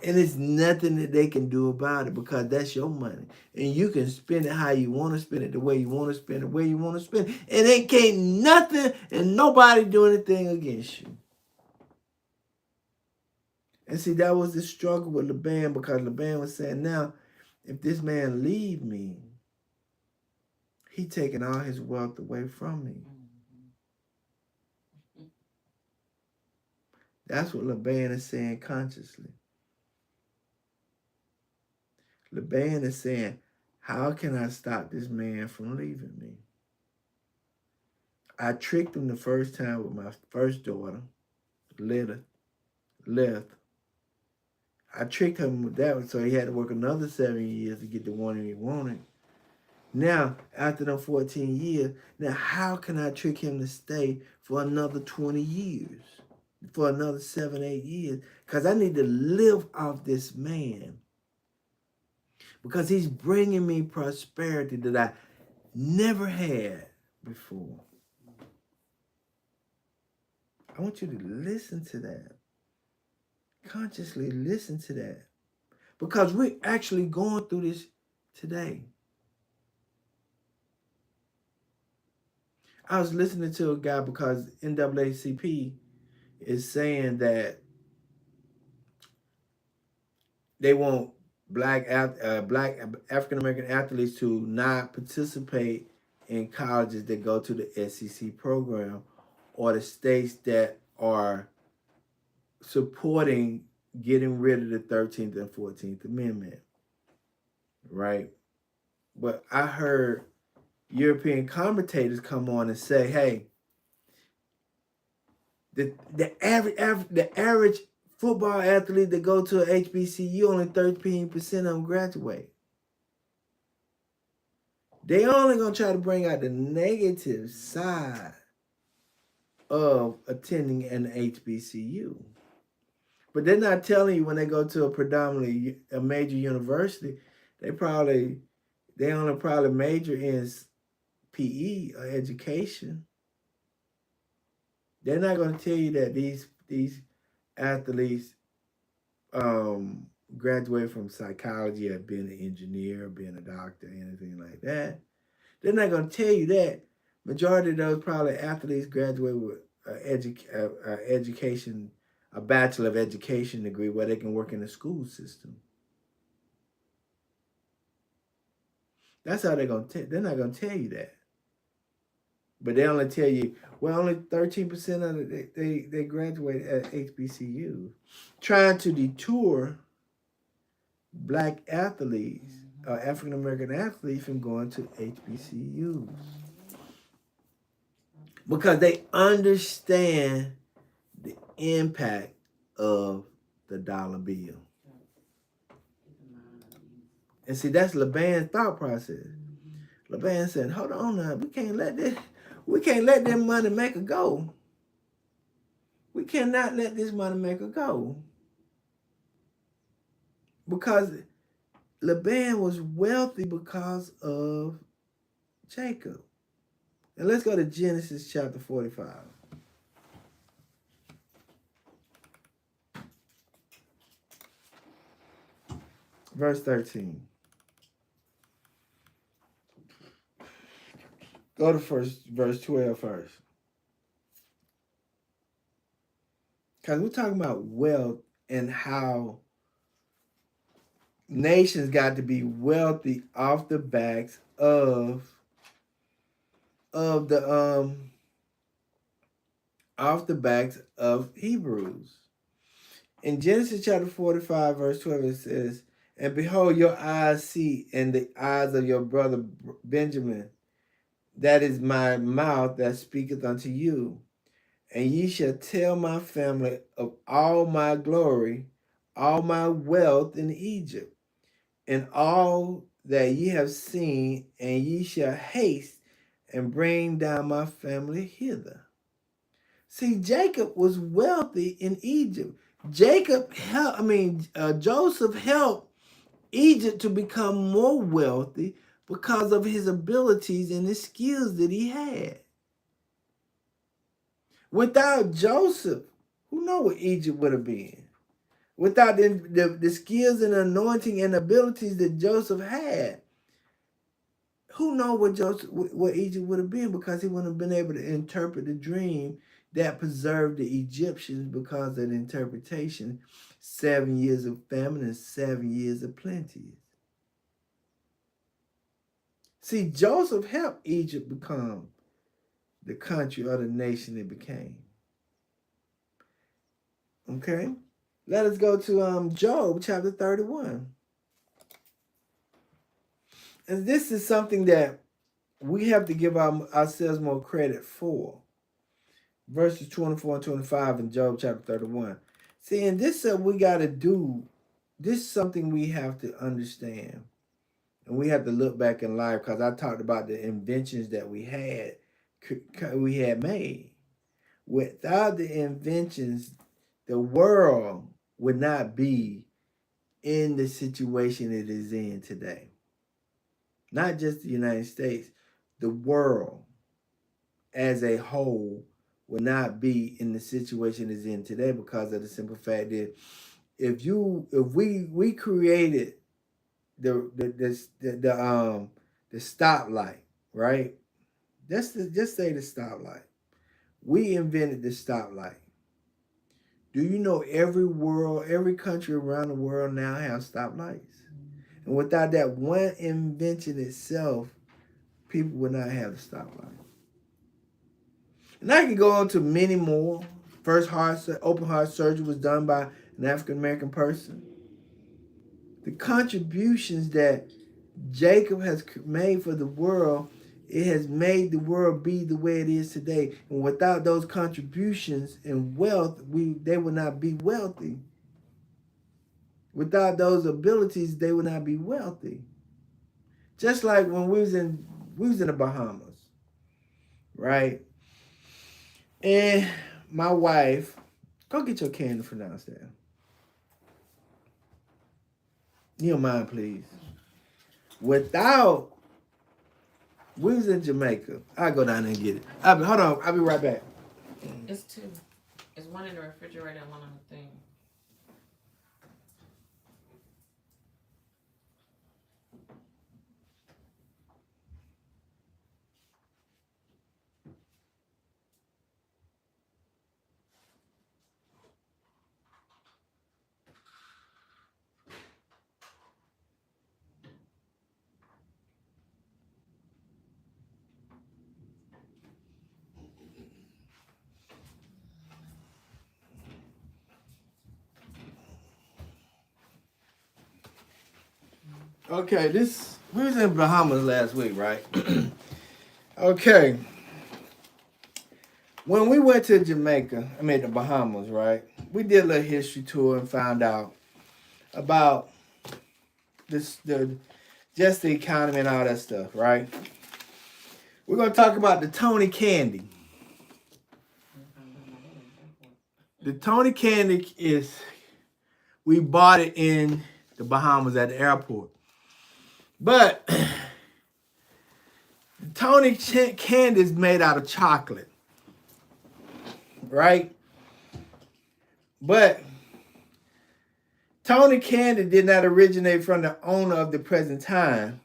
And it's nothing that they can do about it, because that's your money. And you can spend it how you want to spend it, the way you want to spend it, the way you want to spend it. And they can't nothing and nobody do anything against you. And see, that was the struggle with Laban, because Laban was saying, now, if this man leave me, he taking all his wealth away from me. That's what Laban is saying consciously. Laban is saying, how can I stop this man from leaving me? I tricked him the first time with my first daughter, Lilith. I tricked him with that one, so he had to work another 7 years to get the one he wanted. Now, after them 14 years, now how can I trick him to stay for another 20 years? For another 7, 8 years? Because I need to live off this man. Because he's bringing me prosperity that I never had before. I want you to listen to that. Consciously listen to that. Because we're actually going through this today. I was listening to a guy, because NAACP is saying that they want black African American athletes to not participate in colleges that go to the SEC program, or the states that are supporting getting rid of the 13th and 14th Amendment, right? But I heard European commentators come on and say, hey, the average football athlete that go to a HBCU, only 13% of them graduate. They only gonna try to bring out the negative side of attending an HBCU. But they're not telling you when they go to a major university, they only probably major in PE or education. They're not going to tell you that these athletes graduate from psychology or being an engineer, or being a doctor, anything like that. They're not going to tell you that. Majority of those probably athletes graduate with education, a Bachelor of Education degree, where they can work in the school system. That's how they're not going to tell you that. But they only tell you, well, only 13% of they graduate at HBCUs, trying to detour black athletes, African American athletes, from going to HBCUs. Because they understand the impact of the dollar bill. And see, that's Laban's thought process. Laban said, hold on now, we can't let that money maker go. We cannot let this money maker go. Because Laban was wealthy because of Jacob. And let's go to Genesis chapter 45. Verse 13. Go to verse 12 first. Because we're talking about wealth and how nations got to be wealthy off the backs of Hebrews. In Genesis chapter 45, verse 12, it says, and behold, your eyes see, and the eyes of your brother Benjamin, that is my mouth that speaketh unto you. and ye shall tell my family of all my glory, all my wealth in Egypt, and all that ye have seen, and ye shall haste and bring down my family hither. See, Jacob was wealthy in Egypt. Joseph helped Egypt to become more wealthy because of his abilities and his skills that he had. Without Joseph, who knows what Egypt would have been? Without the skills and anointing and abilities that Joseph had, who knows what Egypt would have been, because he wouldn't have been able to interpret the dream that preserved the Egyptians because of the interpretation. 7 years of famine and 7 years of plenty. See, Joseph helped Egypt become the country or the nation it became. Okay? Let us go to Job chapter 31. And this is something that we have to give ourselves more credit for. Verses 24 and 25 in Job chapter 31. See, and this is what we got to do. This is something we have to understand. And we have to look back in life, because I talked about the inventions that we had made. Without the inventions, the world would not be in the situation it is in today. Not just the United States, the world as a whole would not be in the situation it's in today, because of the simple fact that if we created the stoplight, right? Just say the stoplight. We invented the stoplight. Do you know every country around the world now has stoplights? And without that one invention itself, people would not have a stoplight. And I can go on to many more. First open heart surgery was done by an African American person. The contributions that Jacob has made for the world, it has made the world be the way it is today. And without those contributions and wealth, they would not be wealthy. Without those abilities, they would not be wealthy. Just like when we was in the Bahamas, right? And my wife, go get your candy from downstairs. You don't mind, please. We was in Jamaica. I'll go down there and get it. Hold on, I'll be right back. It's two. It's one in the refrigerator and one on the thing. Okay, we was in Bahamas last week, right? Okay. When we went to the Bahamas, right? We did a little history tour and found out about just the economy and all that stuff, right? We're gonna talk about the Tony Candy. The Tony Candy we bought it in the Bahamas at the airport. But Tony Candy is made out of chocolate, right? But Tony Candy did not originate from the owner of the present time.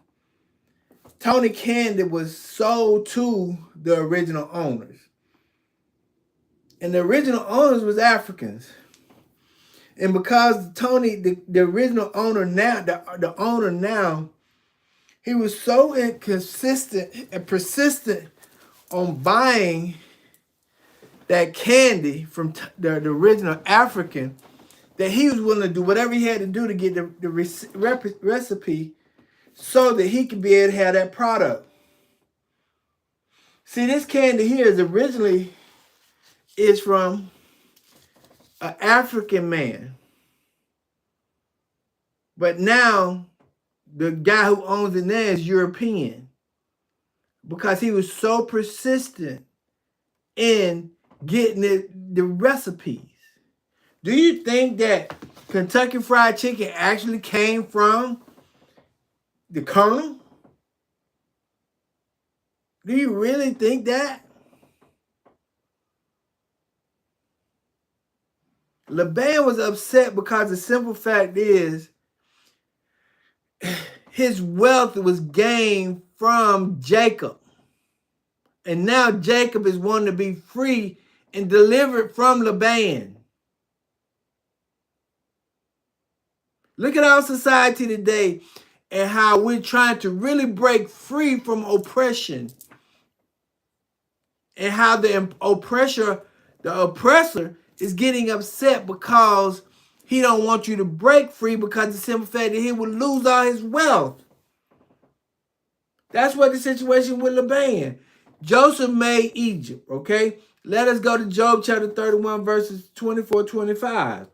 Tony Candy was sold to the original owners. And the original owners was Africans. And because Tony, the original owner now, the owner now, he was so inconsistent and persistent on buying that candy from the original African, that he was willing to do whatever he had to do to get the recipe so that he could be able to have that product. See, this candy here is originally is from an African man. But now the guy who owns it now is European because he was so persistent in getting the recipes. Do you think that Kentucky Fried Chicken actually came from the Colonel? Do you really think that? Laban was upset because the simple fact is his wealth was gained from Jacob. And now Jacob is wanting to be free and delivered from Laban. Look at our society today and how we're trying to really break free from oppression. And how the oppressor is getting upset because he don't want you to break free because of the simple fact that he will lose all his wealth. That's what the situation with Laban. Joseph made Egypt, okay? Let us go to Job chapter 31, verses 24-25.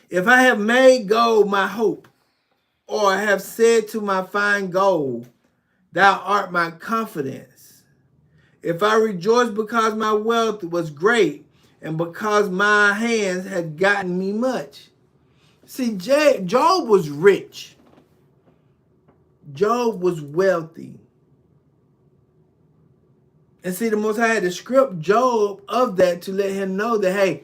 If I have made gold my hope, or have said to my fine gold, thou art my confidence. If I rejoice because my wealth was great, and because my hands had gotten me much. See, Job was rich. Job was wealthy. And see, the Most High had to script Job of that to let him know that, hey,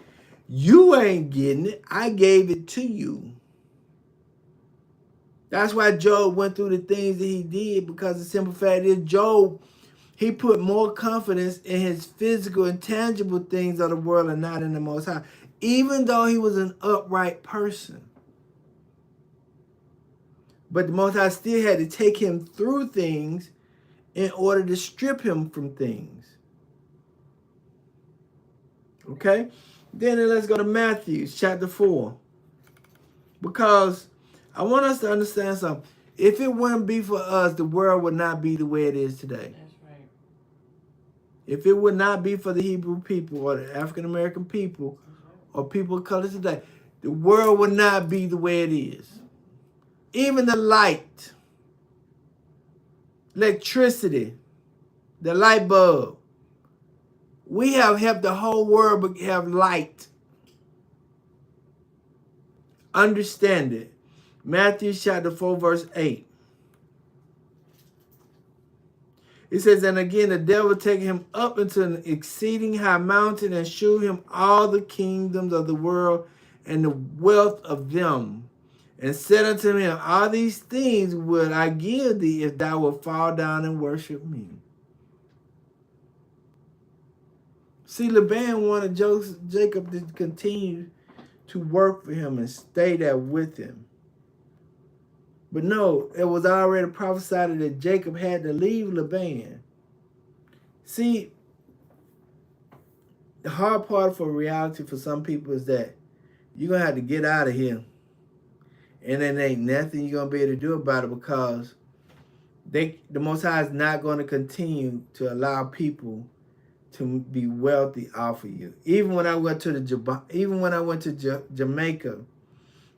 you ain't getting it. I gave it to you. That's why Job went through the things that he did, because the simple fact is Job, he put more confidence in his physical and tangible things of the world and not in the Most High, even though he was an upright person. But the Most High still had to take him through things in order to strip him from things. Okay? Then let's go to Matthew chapter 4. Because I want us to understand something. If it wouldn't be for us, the world would not be the way it is today. That's right. If it would not be for the Hebrew people or the African American people or people of color today, the world would not be the way it is. Even the light, electricity, the light bulb. We have helped the whole world have light. Understand it. Matthew chapter 4, verse 8. It says, and again, the devil take him up into an exceeding high mountain and shewed him all the kingdoms of the world and the wealth of them. And said unto him, all these things would I give thee if thou wilt fall down and worship me. See, Laban wanted Jacob to continue to work for him and stay there with him. But no, it was already prophesied that Jacob had to leave Laban. See, the hard part for reality for some people is that you're going to have to get out of here. And then ain't nothing you're going to be able to do about it, because the Most High is not going to continue to allow people to be wealthy off of you. Even when I went to Jamaica,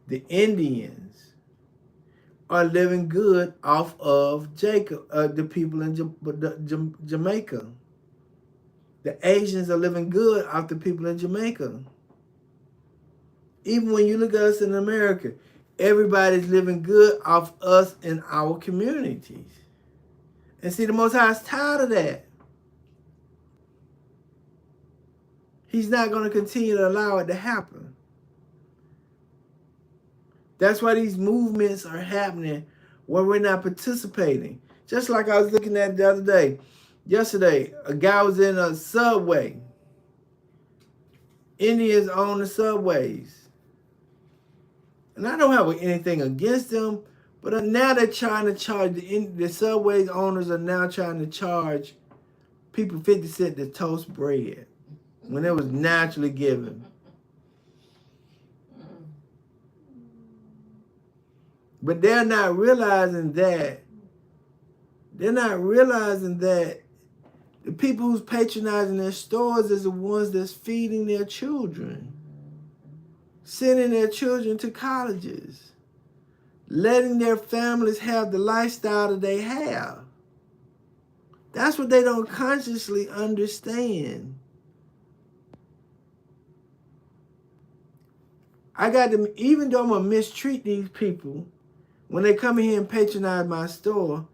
the Indians are living good off of the people in Jamaica. The Asians are living good off the people in Jamaica. Even when you look at us in America, everybody's living good off us in our communities. And see, the Most High is tired of that. He's not going to continue to allow it to happen. That's why these movements are happening where we're not participating. Just like I was looking at the other day. Yesterday, a guy was in a subway. Indians own the subways. And I don't have anything against them, but now they're trying to charge, the subways owners are now trying to charge people 50 cents to toast bread when it was naturally given. But they're not realizing that The people who's patronizing their stores is the ones that's feeding their children, sending their children to colleges, letting their families have the lifestyle that they have. That's what they don't consciously understand. I got to, even though I'm going to mistreat these people when they come in here and patronize my store,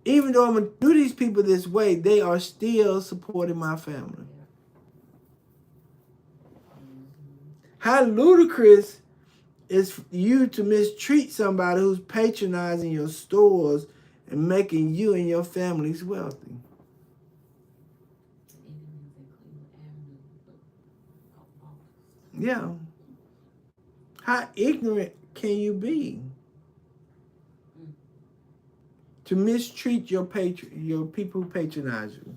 even though I'm going to do these people this way, they are still supporting my family. How ludicrous is for you to mistreat somebody who's patronizing your stores and making you and your families wealthy? Yeah. How ignorant can you be to mistreat your people who patronize you,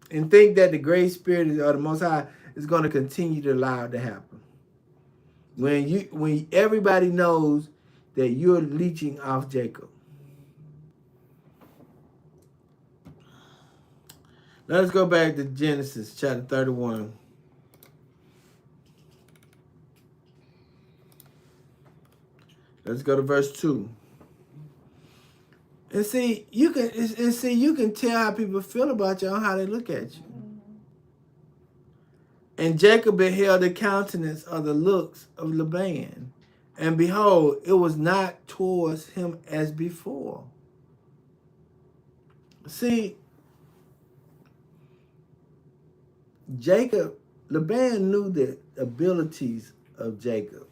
and think that the Great Spirit or the Most High is going to continue to allow it to happen? When everybody knows that you're leeching off Jacob. Let's go back to Genesis chapter 31. Let's go to verse 2. And see, you can tell how people feel about you on how they look at you. And Jacob beheld the countenance of the looks of Laban, and behold, it was not towards him as before. See, Laban knew the abilities of Jacob.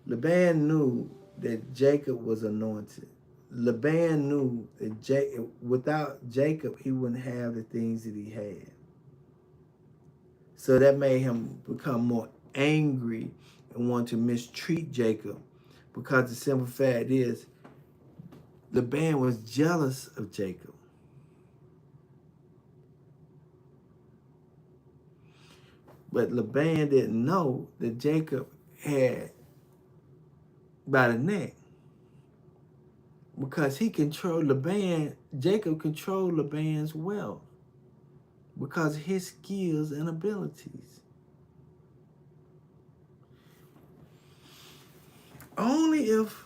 Laban knew that Jacob was anointed. Laban knew that without Jacob, he wouldn't have the things that he had. So that made him become more angry and want to mistreat Jacob, because the simple fact is, Laban was jealous of Jacob. But Laban didn't know that Jacob had by the neck, because he controlled Laban. Jacob controlled Laban's wealth because of his skills and abilities. Only if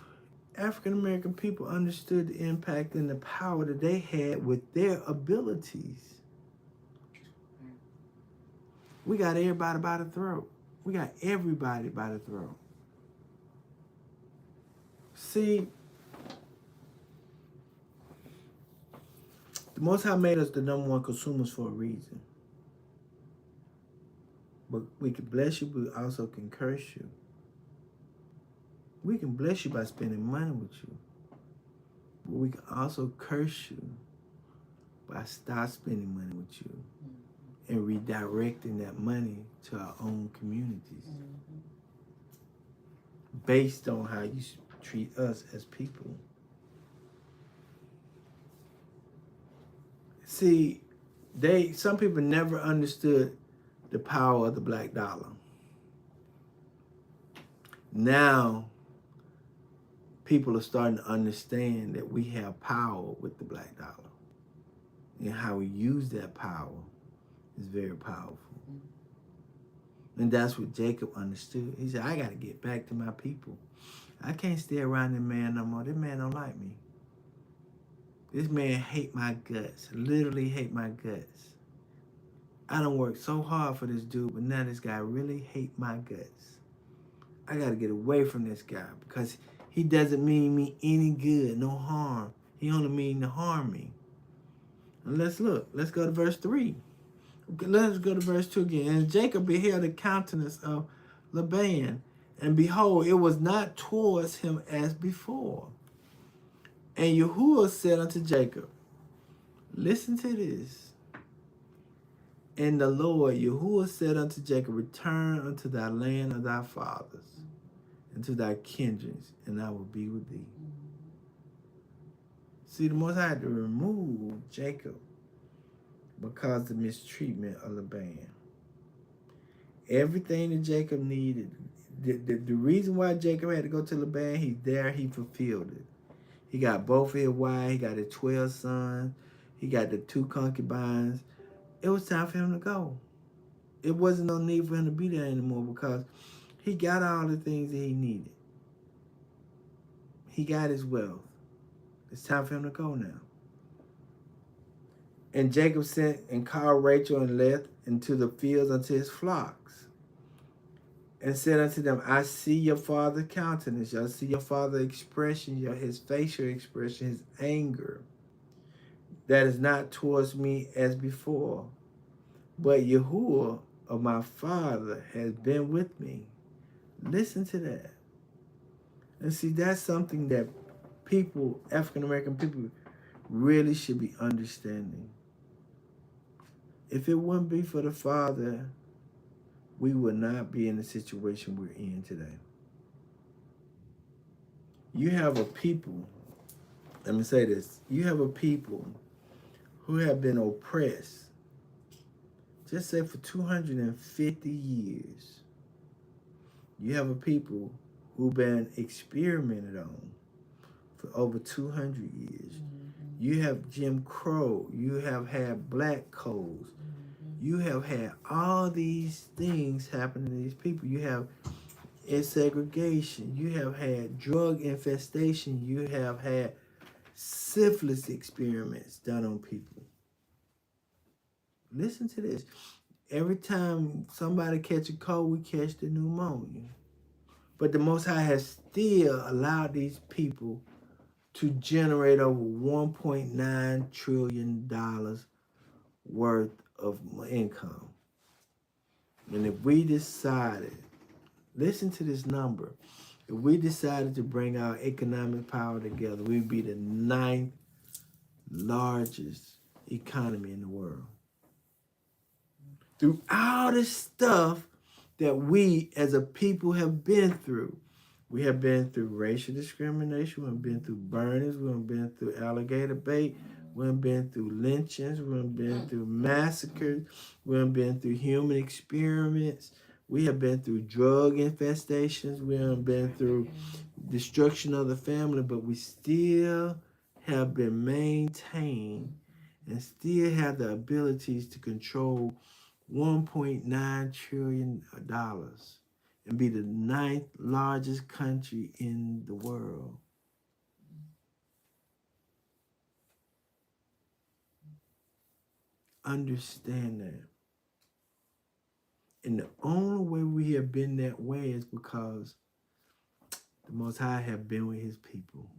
African American people understood the impact and the power that they had with their abilities. We got everybody by the throat. We got everybody by the throat. See, the Most High made us the number one consumers for a reason. But we can bless you, but we also can curse you. We can bless you by spending money with you, but we can also curse you by stop spending money with you and redirecting that money to our own communities based on how you treat us as people. See, some people never understood the power of the black dollar. Now, people are starting to understand that we have power with the black dollar. And how we use that power is very powerful. And that's what Jacob understood. He said, I got to get back to my people. I can't stay around this man no more. This man don't like me. This man hate my guts. Literally hate my guts. I done worked so hard for this dude, but now this guy really hate my guts. I got to get away from this guy because he doesn't mean me any good, no harm. He only mean to harm me. And let's look. Let's go to verse 3. Let's go to verse 2 again. And Jacob beheld the countenance of Laban, and behold, it was not towards him as before. And Yahuwah said unto Jacob, listen to this. And the Lord, Yahuwah said unto Jacob, return unto thy land of thy fathers, and to thy kindreds, and I will be with thee. See, the Most High had to remove Jacob because of the mistreatment of Laban. Everything that Jacob needed, the reason why Jacob had to go to Laban, he fulfilled it. He got both of his wives, he got his 12 sons, He got the 2 concubines. It was time for him to go. It wasn't no need for him to be there anymore because he got all the things that he needed. He got his wealth. It's time for him to go now. And Jacob sent and called Rachel and Leah into the fields unto his flocks, and said unto them, I see your father's countenance. I see your father's expression, his facial expression, his anger. That is not towards me as before. But Yahuwah of my father has been with me. Listen to that. And see, that's something that people, African American people, really should be understanding. If it wouldn't be for the Father, we would not be in the situation we're in today. You have a people, let me say this, you have a people who have been oppressed, just say for 250 years. You have a people who've been experimented on for over 200 years. You have Jim Crow. You have had black codes. You have had all these things happen to these people. You have segregation. You have had drug infestation. You have had syphilis experiments done on people. Listen to this. Every time somebody catch a cold, we catch the pneumonia. But the Most High has still allowed these people to generate over $1.9 trillion worth of income. And if we decided, listen to this number, if we decided to bring our economic power together, we'd be the 9th largest economy in the world. Through all the stuff that we as a people have been through. We have been through racial discrimination. We've been through burnings. We've been through alligator bait. We've been through lynchings. We've been through massacres. We've been through human experiments. We have been through drug infestations. We have been through destruction of the family, but we still have been maintained and still have the abilities to control $1.9 trillion and be the 9th largest country in the world. Understand that. And the only way we have been that way is because the Most High have been with his people.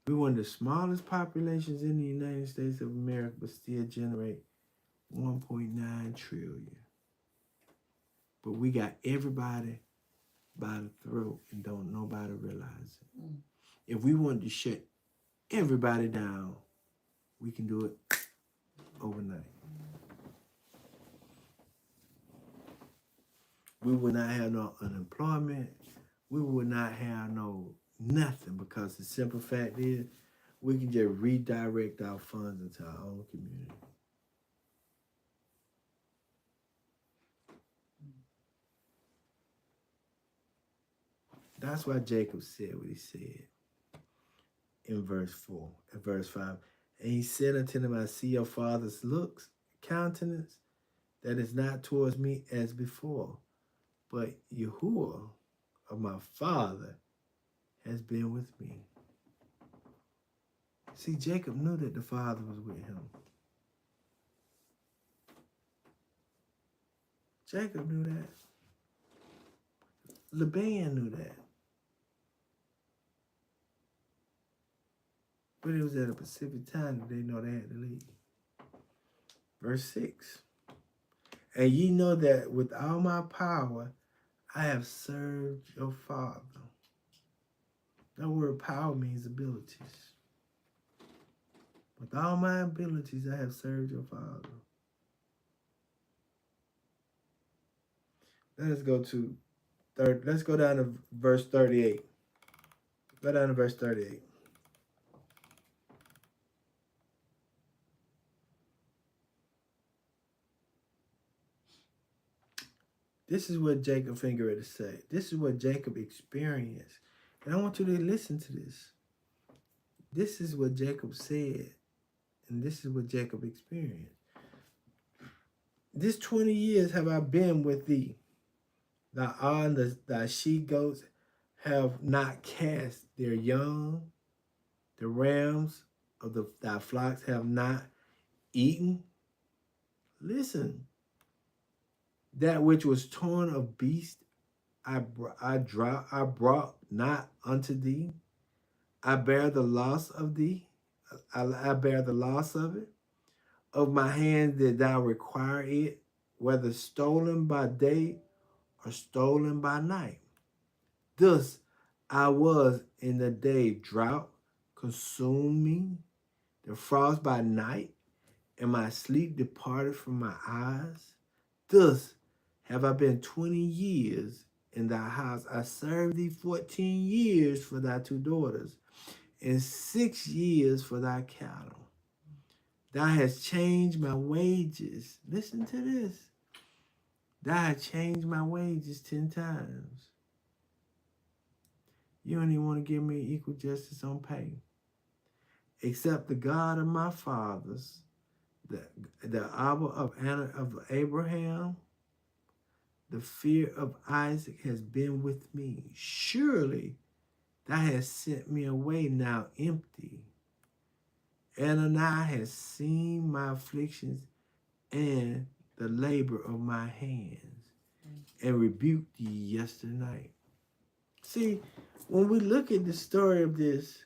We're one of the smallest populations in the United States of America, but still generate 1.9 trillion. But we got everybody by the throat and don't nobody realize it. If we wanted to shut everybody down, we can do it overnight. We would not have no unemployment. We would not have no nothing, because the simple fact is we can just redirect our funds into our own community. That's why Jacob said what he said in verse 4, and verse 5. And he said unto them, I see your father's looks, countenance, that is not towards me as before, but Yahuwah of my father has been with me. See, Jacob knew that the Father was with him. Jacob knew that. Laban knew that. But it was at a specific time that they know they had to leave. Verse 6. And ye know that with all my power I have served your father. That word power means abilities. With all my abilities I have served your father. Let's go down to verse 38. Go down to verse 38. This is what Jacob fingered to say. This is what Jacob experienced. And I want you to listen to this. This is what Jacob said, and this is what Jacob experienced. This 20 years have I been with thee. Thy she goats have not cast their young. The rams of thy flocks have not eaten. Listen, that which was torn of beast, I brought not unto thee. I bear the loss of thee. I bear the loss of it. Of my hand did thou require it, whether stolen by day or stolen by night. Thus I was in the day, drought consumed me, the frost by night, and my sleep departed from my eyes. Thus have I been 20 years in thy house. I served thee 14 years for thy two daughters, and 6 years for thy cattle. Thou hast changed my wages. Listen to this. Thou hast changed my wages 10 times. You don't even want to give me equal justice on pay. Except the God of my fathers, the Abba of Abraham, the fear of Isaac has been with me. Surely thou hast sent me away now empty. Adonai has seen my afflictions and the labor of my hands, and rebuked thee yesternight. See, when we look at the story of this,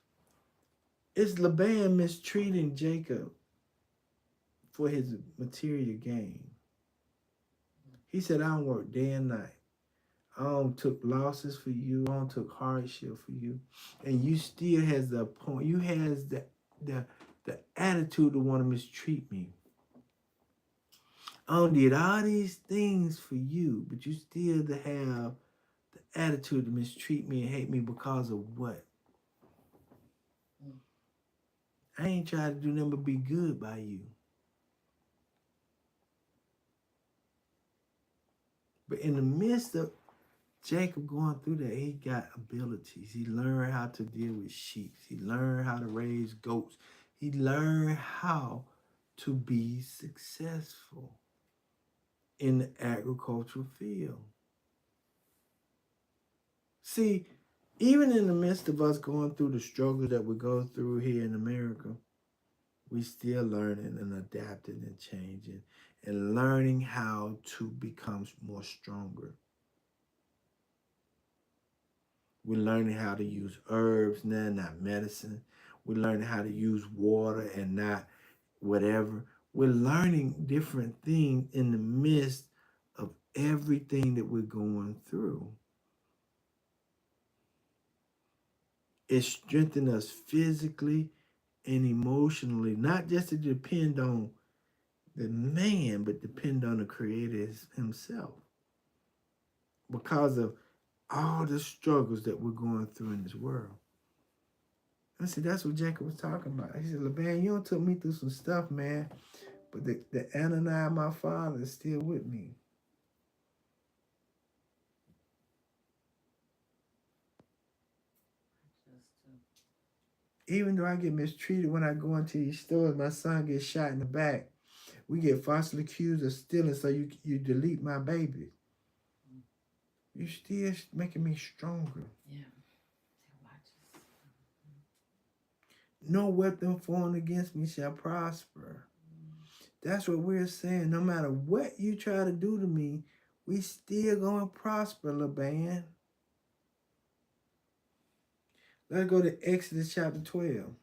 it's Laban mistreating Jacob for his material gain. He said, I don't work day and night. I don't took losses for you. I don't took hardship for you. And you still has the point. You has the attitude to want to mistreat me. I did all these things for you, but you still have the attitude to mistreat me and hate me because of what? I ain't trying to do nothing but be good by you. But in the midst of Jacob going through that, he got abilities. He learned how to deal with sheep. He learned how to raise goats. He learned how to be successful in the agricultural field. See, even in the midst of us going through the struggles that we go through here in America, we still learning and adapting and changing and learning how to become more stronger. We're learning how to use herbs now, not medicine. We're learning how to use water and not whatever. We're learning different things in the midst of everything that we're going through. It strengthens us physically and emotionally, not just to depend on the man, but depend on the Creator himself. Because of all the struggles that we're going through in this world. I said, that's what Jacob was talking about. He said, Laban, you done took me through some stuff, man, but the Ananiah, my father, is still with me. Even though I get mistreated when I go into these stores, my son gets shot in the back. We get falsely accused of stealing, so you delete my baby. You still making me stronger. Yeah. No weapon formed against me shall prosper. That's what we're saying. No matter what you try to do to me, we still gonna prosper, Laban. Let's go to Exodus chapter 12.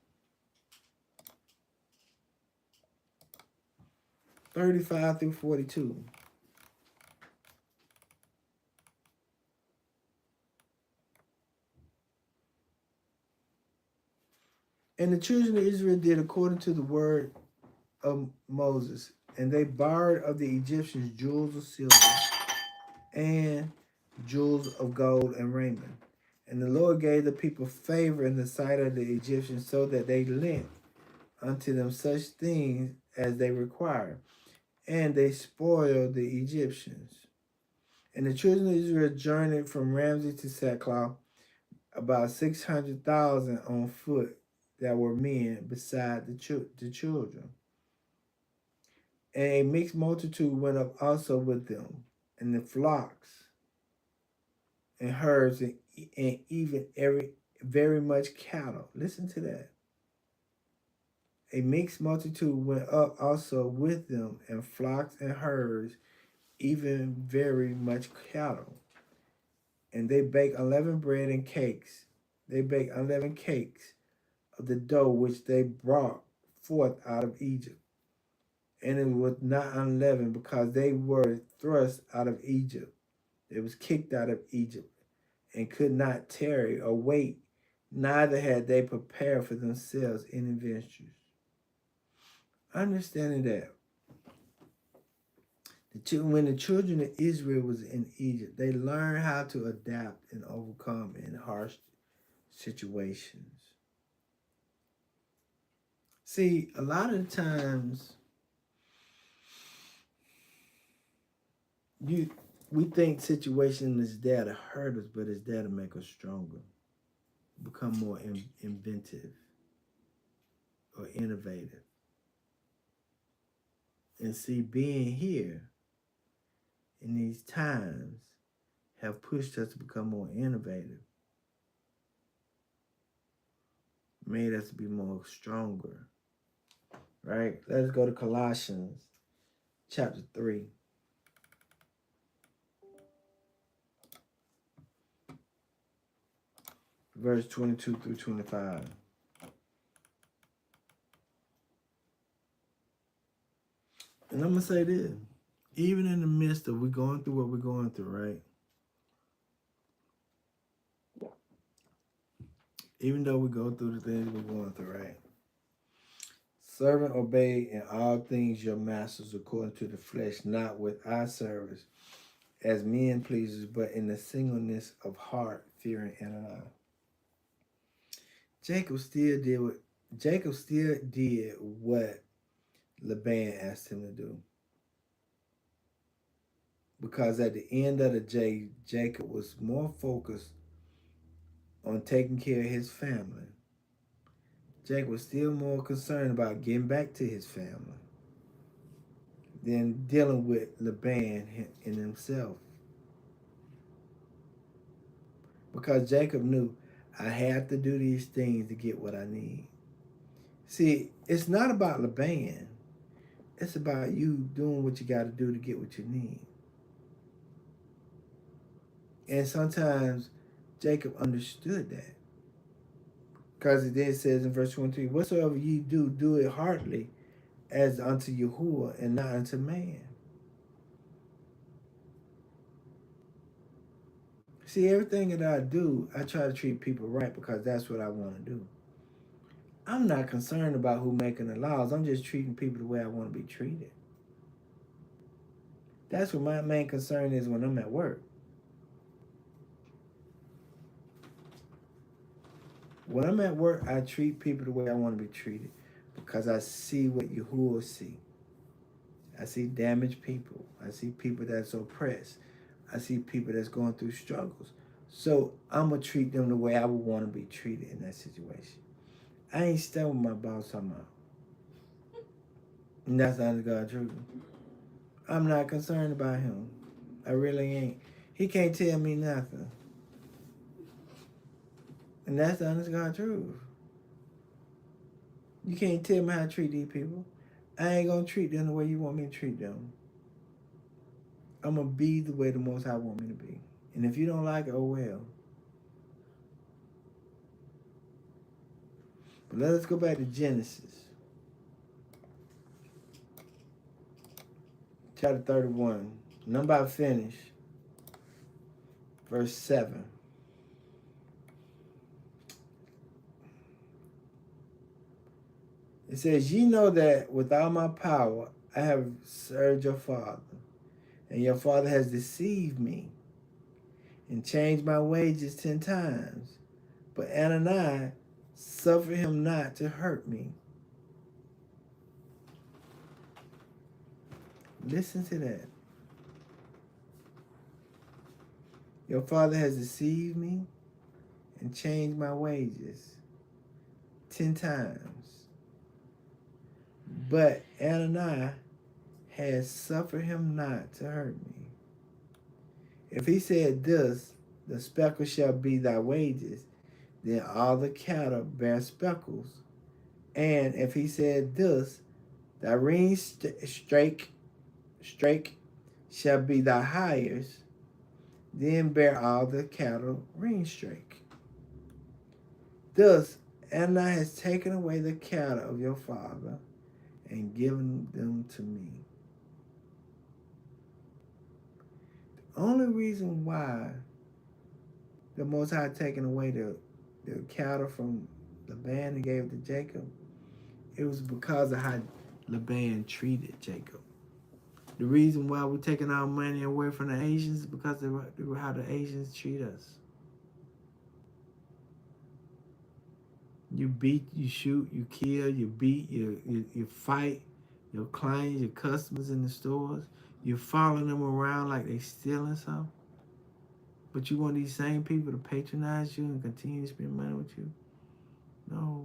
35 through 42. And the children of Israel did according to the word of Moses, and they borrowed of the Egyptians jewels of silver and jewels of gold and raiment. And the Lord gave the people favor in the sight of the Egyptians, so that they lent unto them such things as they required, and they spoiled the Egyptians. And the children of Israel journeyed from Ramsey to Sackcloth, about 600,000 on foot, that were men beside the children. And a mixed multitude went up also with them, and the flocks and herds, and even every very much cattle. Listen to that. A mixed multitude went up also with them, and flocks and herds, even very much cattle. And they baked unleavened bread and cakes. They baked unleavened cakes of the dough which they brought forth out of Egypt. And it was not unleavened, because they were thrust out of Egypt. They was kicked out of Egypt, and could not tarry or wait, neither had they prepared for themselves any ventures. Understanding that when the children of Israel was in Egypt, they learned how to adapt and overcome in harsh situations. See, a lot of times you we think situation is there to hurt us, but it's there to make us stronger, become more inventive or innovative. And see, being here in these times have pushed us to become more innovative, made us to be more stronger. Right? Let's go to Colossians chapter 3. Verse 22 through 25. And I'm going to say this. Even in the midst of we going through what we're going through, right? Even though we go through the things we're going through, right? Servant, obey in all things your masters according to the flesh, not with eye service as men pleasers, but in the singleness of heart, fearing Adonai. Jacob still did what Laban asked him to do. Because at the end of the day, Jacob was more focused on taking care of his family. Jacob was still more concerned about getting back to his family than dealing with Laban in himself. Because Jacob knew, I have to do these things to get what I need. See, it's not about Laban. It's about you doing what you got to do to get what you need. And sometimes Jacob understood that. Because it then says in verse 23, whatsoever ye do, do it heartily as unto Yahuwah and not unto man. See, everything that I do, I try to treat people right because that's what I want to do. I'm not concerned about who making the laws. I'm just treating people the way I want to be treated. That's what my main concern is when I'm at work. When I'm at work, I treat people the way I want to be treated because I see what Yahuwah see. I see damaged people. I see people that's oppressed. I see people that's going through struggles. So I'm going to treat them the way I would want to be treated in that situation. I ain't stuck with my boss talking about. And that's not God's truth. I'm not concerned about him. I really ain't. He can't tell me nothing. And that's the honest God truth. You can't tell me how to treat these people. I ain't going to treat them the way you want me to treat them. I'm going to be the way the Most High want me to be. And if you don't like it, oh well. But let us go back to Genesis. Chapter 31. And I'm about to finish. Verse 7. It says, ye know that with all my power I have served your father, and your father has deceived me and changed my wages 10 times. But Ananias suffered him not to hurt me. Listen to that. Your father has deceived me and changed my wages. 10 times. But Ananias has suffered him not to hurt me. If he said this, the speckle shall be thy wages, then all the cattle bear speckles. And if he said this, thy ring strake shall be thy hires, then bear all the cattle ring strake. Thus Ananias has taken away the cattle of your father and given them to me. The only reason why the Most High taken away the cattle from Laban and gave it to Jacob, it was because of how Laban treated Jacob. The reason why we're taking our money away from the Asians is because of how the Asians treat us. You beat, you shoot, you kill, you beat, you fight your clients, your customers in the stores. You're following them around like they stealing something. But you want these same people to patronize you and continue to spend money with you? No.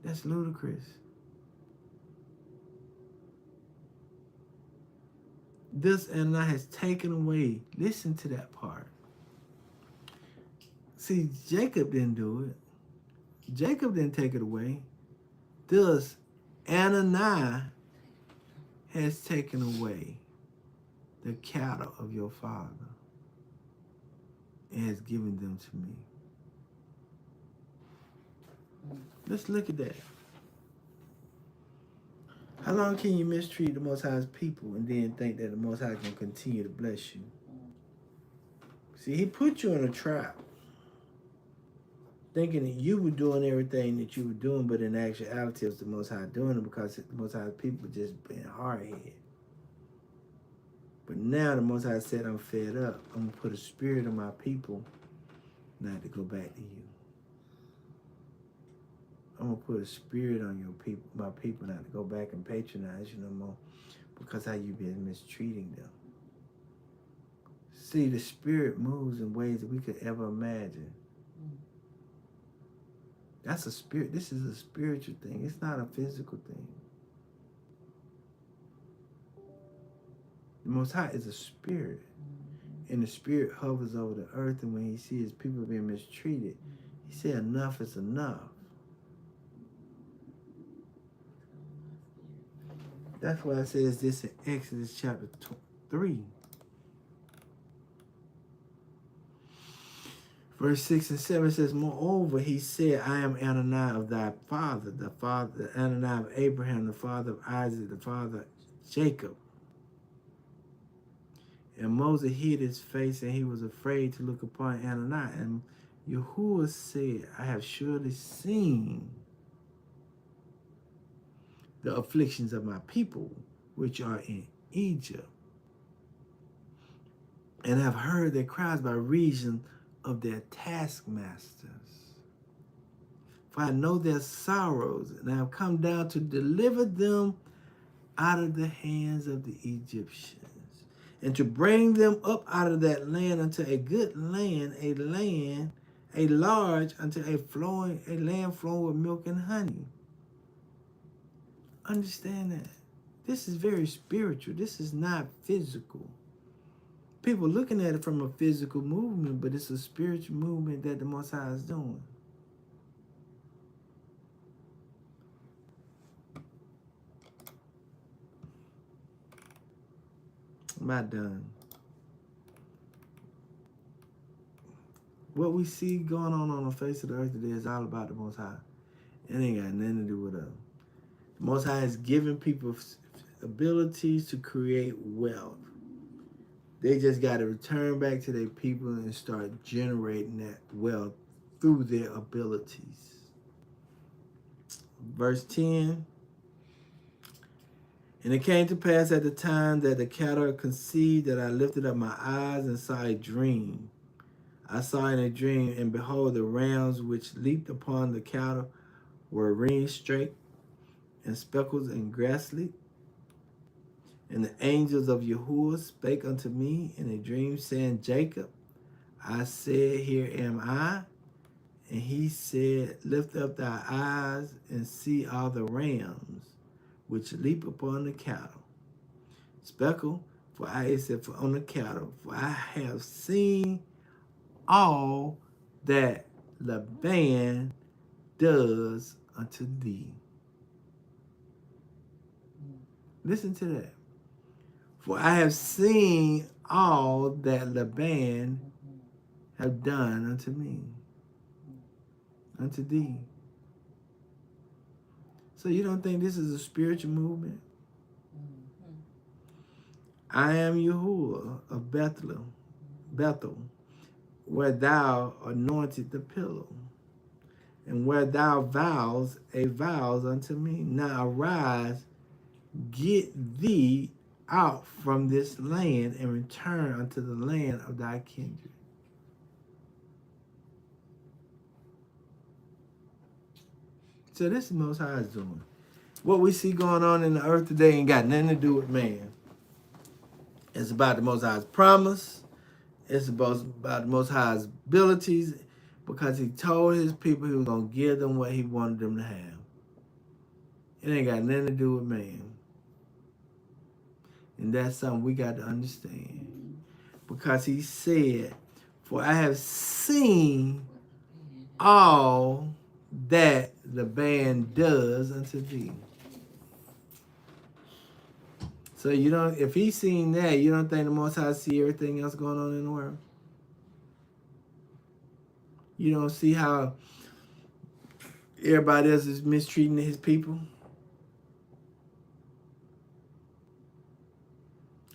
That's ludicrous. This Ananias has taken away. Listen to that part. See, Jacob didn't do it. Jacob didn't take it away. Thus, Ananias has taken away the cattle of your father and has given them to me. Let's look at that. How long can you mistreat the Most High's people and then think that the Most High can continue to bless you? See, he put you in a trap, thinking that you were doing everything that you were doing, but in actuality, it was the Most High doing it because the Most High's people just being hard-headed. But now the Most High said, I'm fed up. I'm going to put a spirit on my people not to go back to you. I'm going to put a spirit on your people, my people not to go back and patronize you no more because how you've been mistreating them. See, the spirit moves in ways that we could ever imagine. That's a spirit. This is a spiritual thing. It's not a physical thing. The Most High is a spirit. And the spirit hovers over the earth, and when he sees people being mistreated, he said, enough is enough. That's why it says this in Exodus chapter 3. Verse 6 and 7 says, moreover, he said, I am Ananias of thy father, the Ananias of Abraham, the father of Isaac, the father of Jacob. And Moses hid his face, and he was afraid to look upon Ananias. And Yahuwah said, I have surely seen the afflictions of my people, which are in Egypt, and have heard their cries by reason of their taskmasters. For I know their sorrows, and I have come down to deliver them out of the hands of the Egyptians, and to bring them up out of that land unto a good land, a large, unto a land flowing with milk and honey. Understand that. This is very spiritual. This is not physical. People looking at it from a physical movement, but it's a spiritual movement that the Most High is doing. I'm not done. What we see going on the face of the earth today is all about the Most High. It ain't got nothing to do with us. The Most High is giving people abilities to create wealth. They just got to return back to their people and start generating that wealth through their abilities. Verse 10. And it came to pass at the time that the cattle conceived that I lifted up my eyes and saw a dream. I saw in a dream, and behold, the rams which leaped upon the cattle were ringed straight and speckles and grassly. And the angels of Yahuwah spake unto me in a dream, saying, Jacob. I said, here am I. And he said, lift up thy eyes and see all the rams which leap upon the cattle. Speckle, for I it said, for on the cattle, for I have seen all that Laban does unto thee. Listen to that. For I have seen all that Laban have done unto me, unto thee. So you don't think this is a spiritual movement? I am Yahuwah of Bethel, where thou anointed the pillow, and where thou vows a vows unto me. Now arise, get thee out from this land, and return unto the land of thy kindred. So this is Most High is doing. What we see going on in the earth today ain't got nothing to do with man. It's about the Most High's promise. It's about the Most High's abilities, because he told his people he was going to give them what he wanted them to have. It ain't got nothing to do with man. And that's something we got to understand. Because he said, for I have seen all that the band does unto thee. So you don't, if he's seen that, you don't think the Most High see everything else going on in the world? You don't see how everybody else is mistreating his people?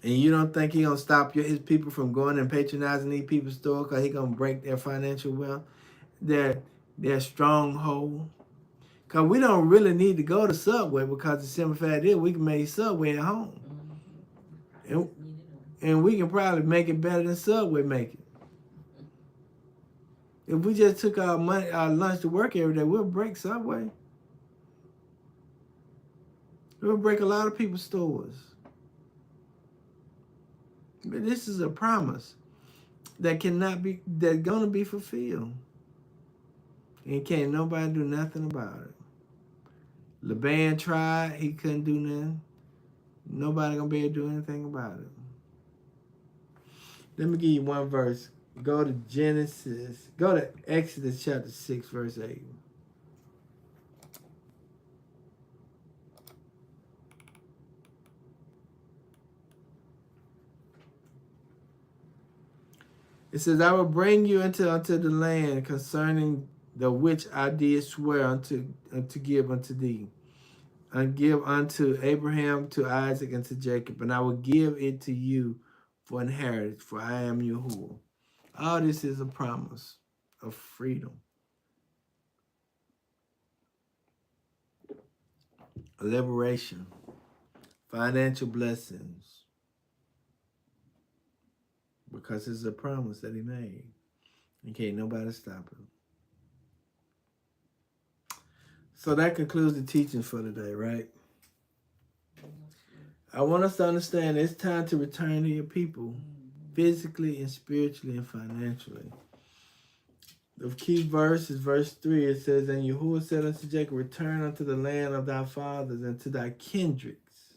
And you don't think he gonna stop his people from going and patronizing these people's store because he gonna break their financial wealth, their stronghold? Because we don't really need to go to Subway, because the simple fact is we can make Subway at home. And we can probably make it better than Subway make it. If we just took our money, our lunch to work every day, we'll break Subway. We'll break a lot of people's stores. But this is a promise that cannot be, that's gonna be fulfilled. And can't nobody do nothing about it. Laban tried, he couldn't do nothing. Nobody gonna be able to do anything about it. Let me give you one verse. Go to Exodus chapter 6, verse 8. It says, I will bring you unto the land concerning the which I did swear to give unto thee, and give unto Abraham, to Isaac, and to Jacob, and I will give it to you for inheritance, for I am Yahuwah. All this is a promise of freedom, liberation, financial blessings, because it's a promise that he made. And can't nobody stop him. So that concludes the teaching for today, right? I want us to understand it's time to return to your people, physically and spiritually and financially. The key verse is verse 3. It says, and Yahuwah said unto Jacob, return unto the land of thy fathers and to thy kindreds,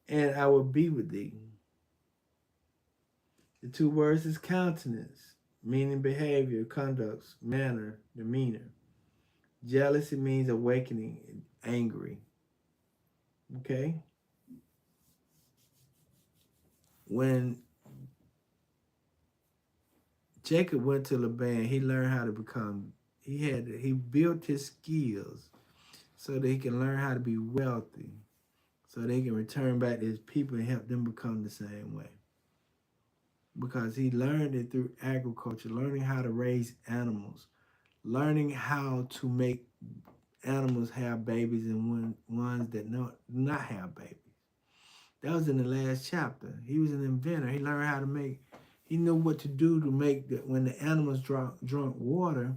and I will be with thee. The two words is countenance, meaning behavior, conducts, manner, demeanor. Jealousy means awakening, angry. Okay? When Jacob went to Laban, he learned how to become, he built his skills so that he can learn how to be wealthy, so they can return back to his people and help them become the same way. Because he learned it through agriculture, learning how to raise animals, learning how to make animals have babies and ones that not have babies. That was in the last chapter. He was an inventor. He learned how to make, he knew what to do to make that when the animals drunk water,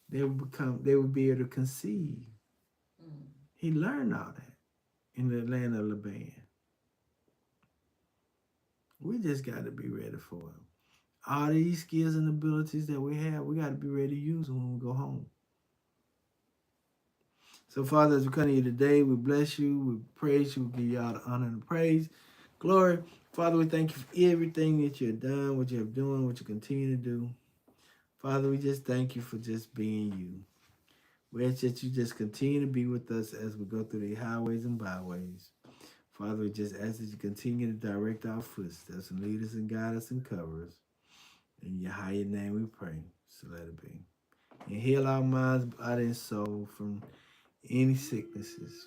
they would be able to conceive. He learned all that in the land of Laban. We just got to be ready for it. All these skills and abilities that we have, we got to be ready to use them when we go home. So, Father, as we come to you today, we bless you, we praise you, we give you all the honor and the praise. Glory. Father, we thank you for everything that you have done, what you have done, what you continue to do. Father, we just thank you for just being you. We ask that you just continue to be with us as we go through the highways and byways. Father, we just ask that you continue to direct our footsteps and lead us and guide us and cover us. In your higher name we pray. So let it be. And heal our minds, body, and soul from any sicknesses.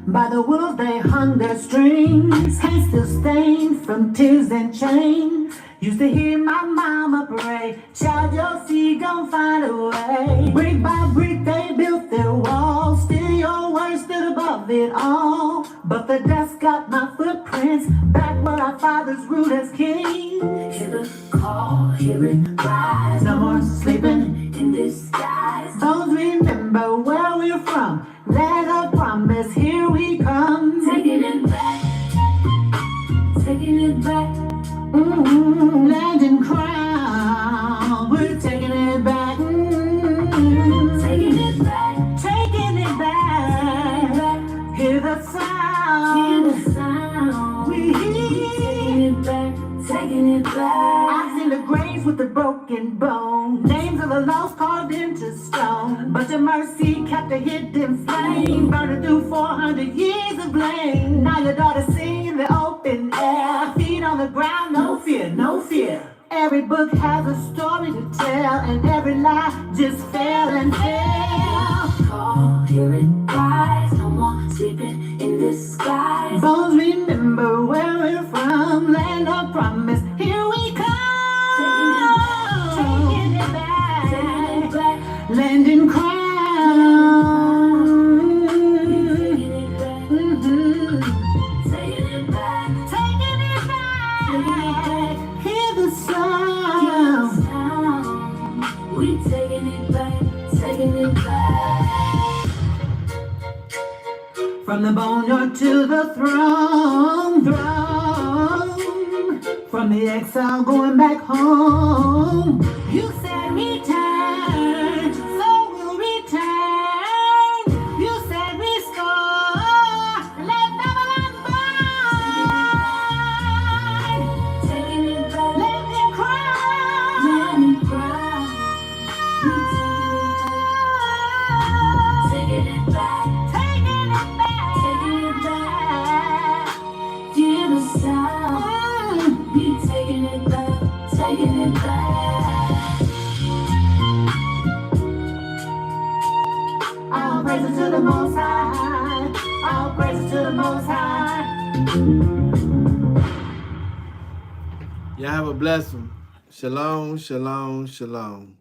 By the wolves they hung their strings, hands still stained from tears and chains. Used to hear my mama pray, child, your seed gon' find a way. Brick by brick they built their walls, still your word stood above it all. But the dust got my footprints back where our fathers ruled as kings. Hear the call, hear it rise. No more sleeping in disguise. Bones remember where we're from. Land of promise, here we come. Taking it back, taking it back. Land and crown, we're taking it back. Taking it back, taking it back. Hear the sound, hear the sound. We taking it back, taking it back. I've seen the graves with the broken bones, names of the lost carved into stone. But your mercy kept a hidden flame, burning through 400 years of blame. Now your daughter sing in the open air, feet on the ground, no fear, no fear. Every book has a story to tell, and every lie just fell and fell. Call, hear it rise, no more sleeping in disguise. Bones remember where we're from, land of promise, here we come. Taking it back, taking it back. Land and crown. Taking it back, taking it back. Hear the sound. We taking it back, taking it back. From the boneyard to the throne, from the exile going back home. You said return, so we'll return. You said restore, let Babylon burn. Taking it back, let them cry, let them cry. Taking it back, taking it back, taking it back. Hear the sound, we taking it back, taking it back. All praises to the Most High, all praises to the Most High. Y'all have a blessed one. Shalom, shalom, shalom.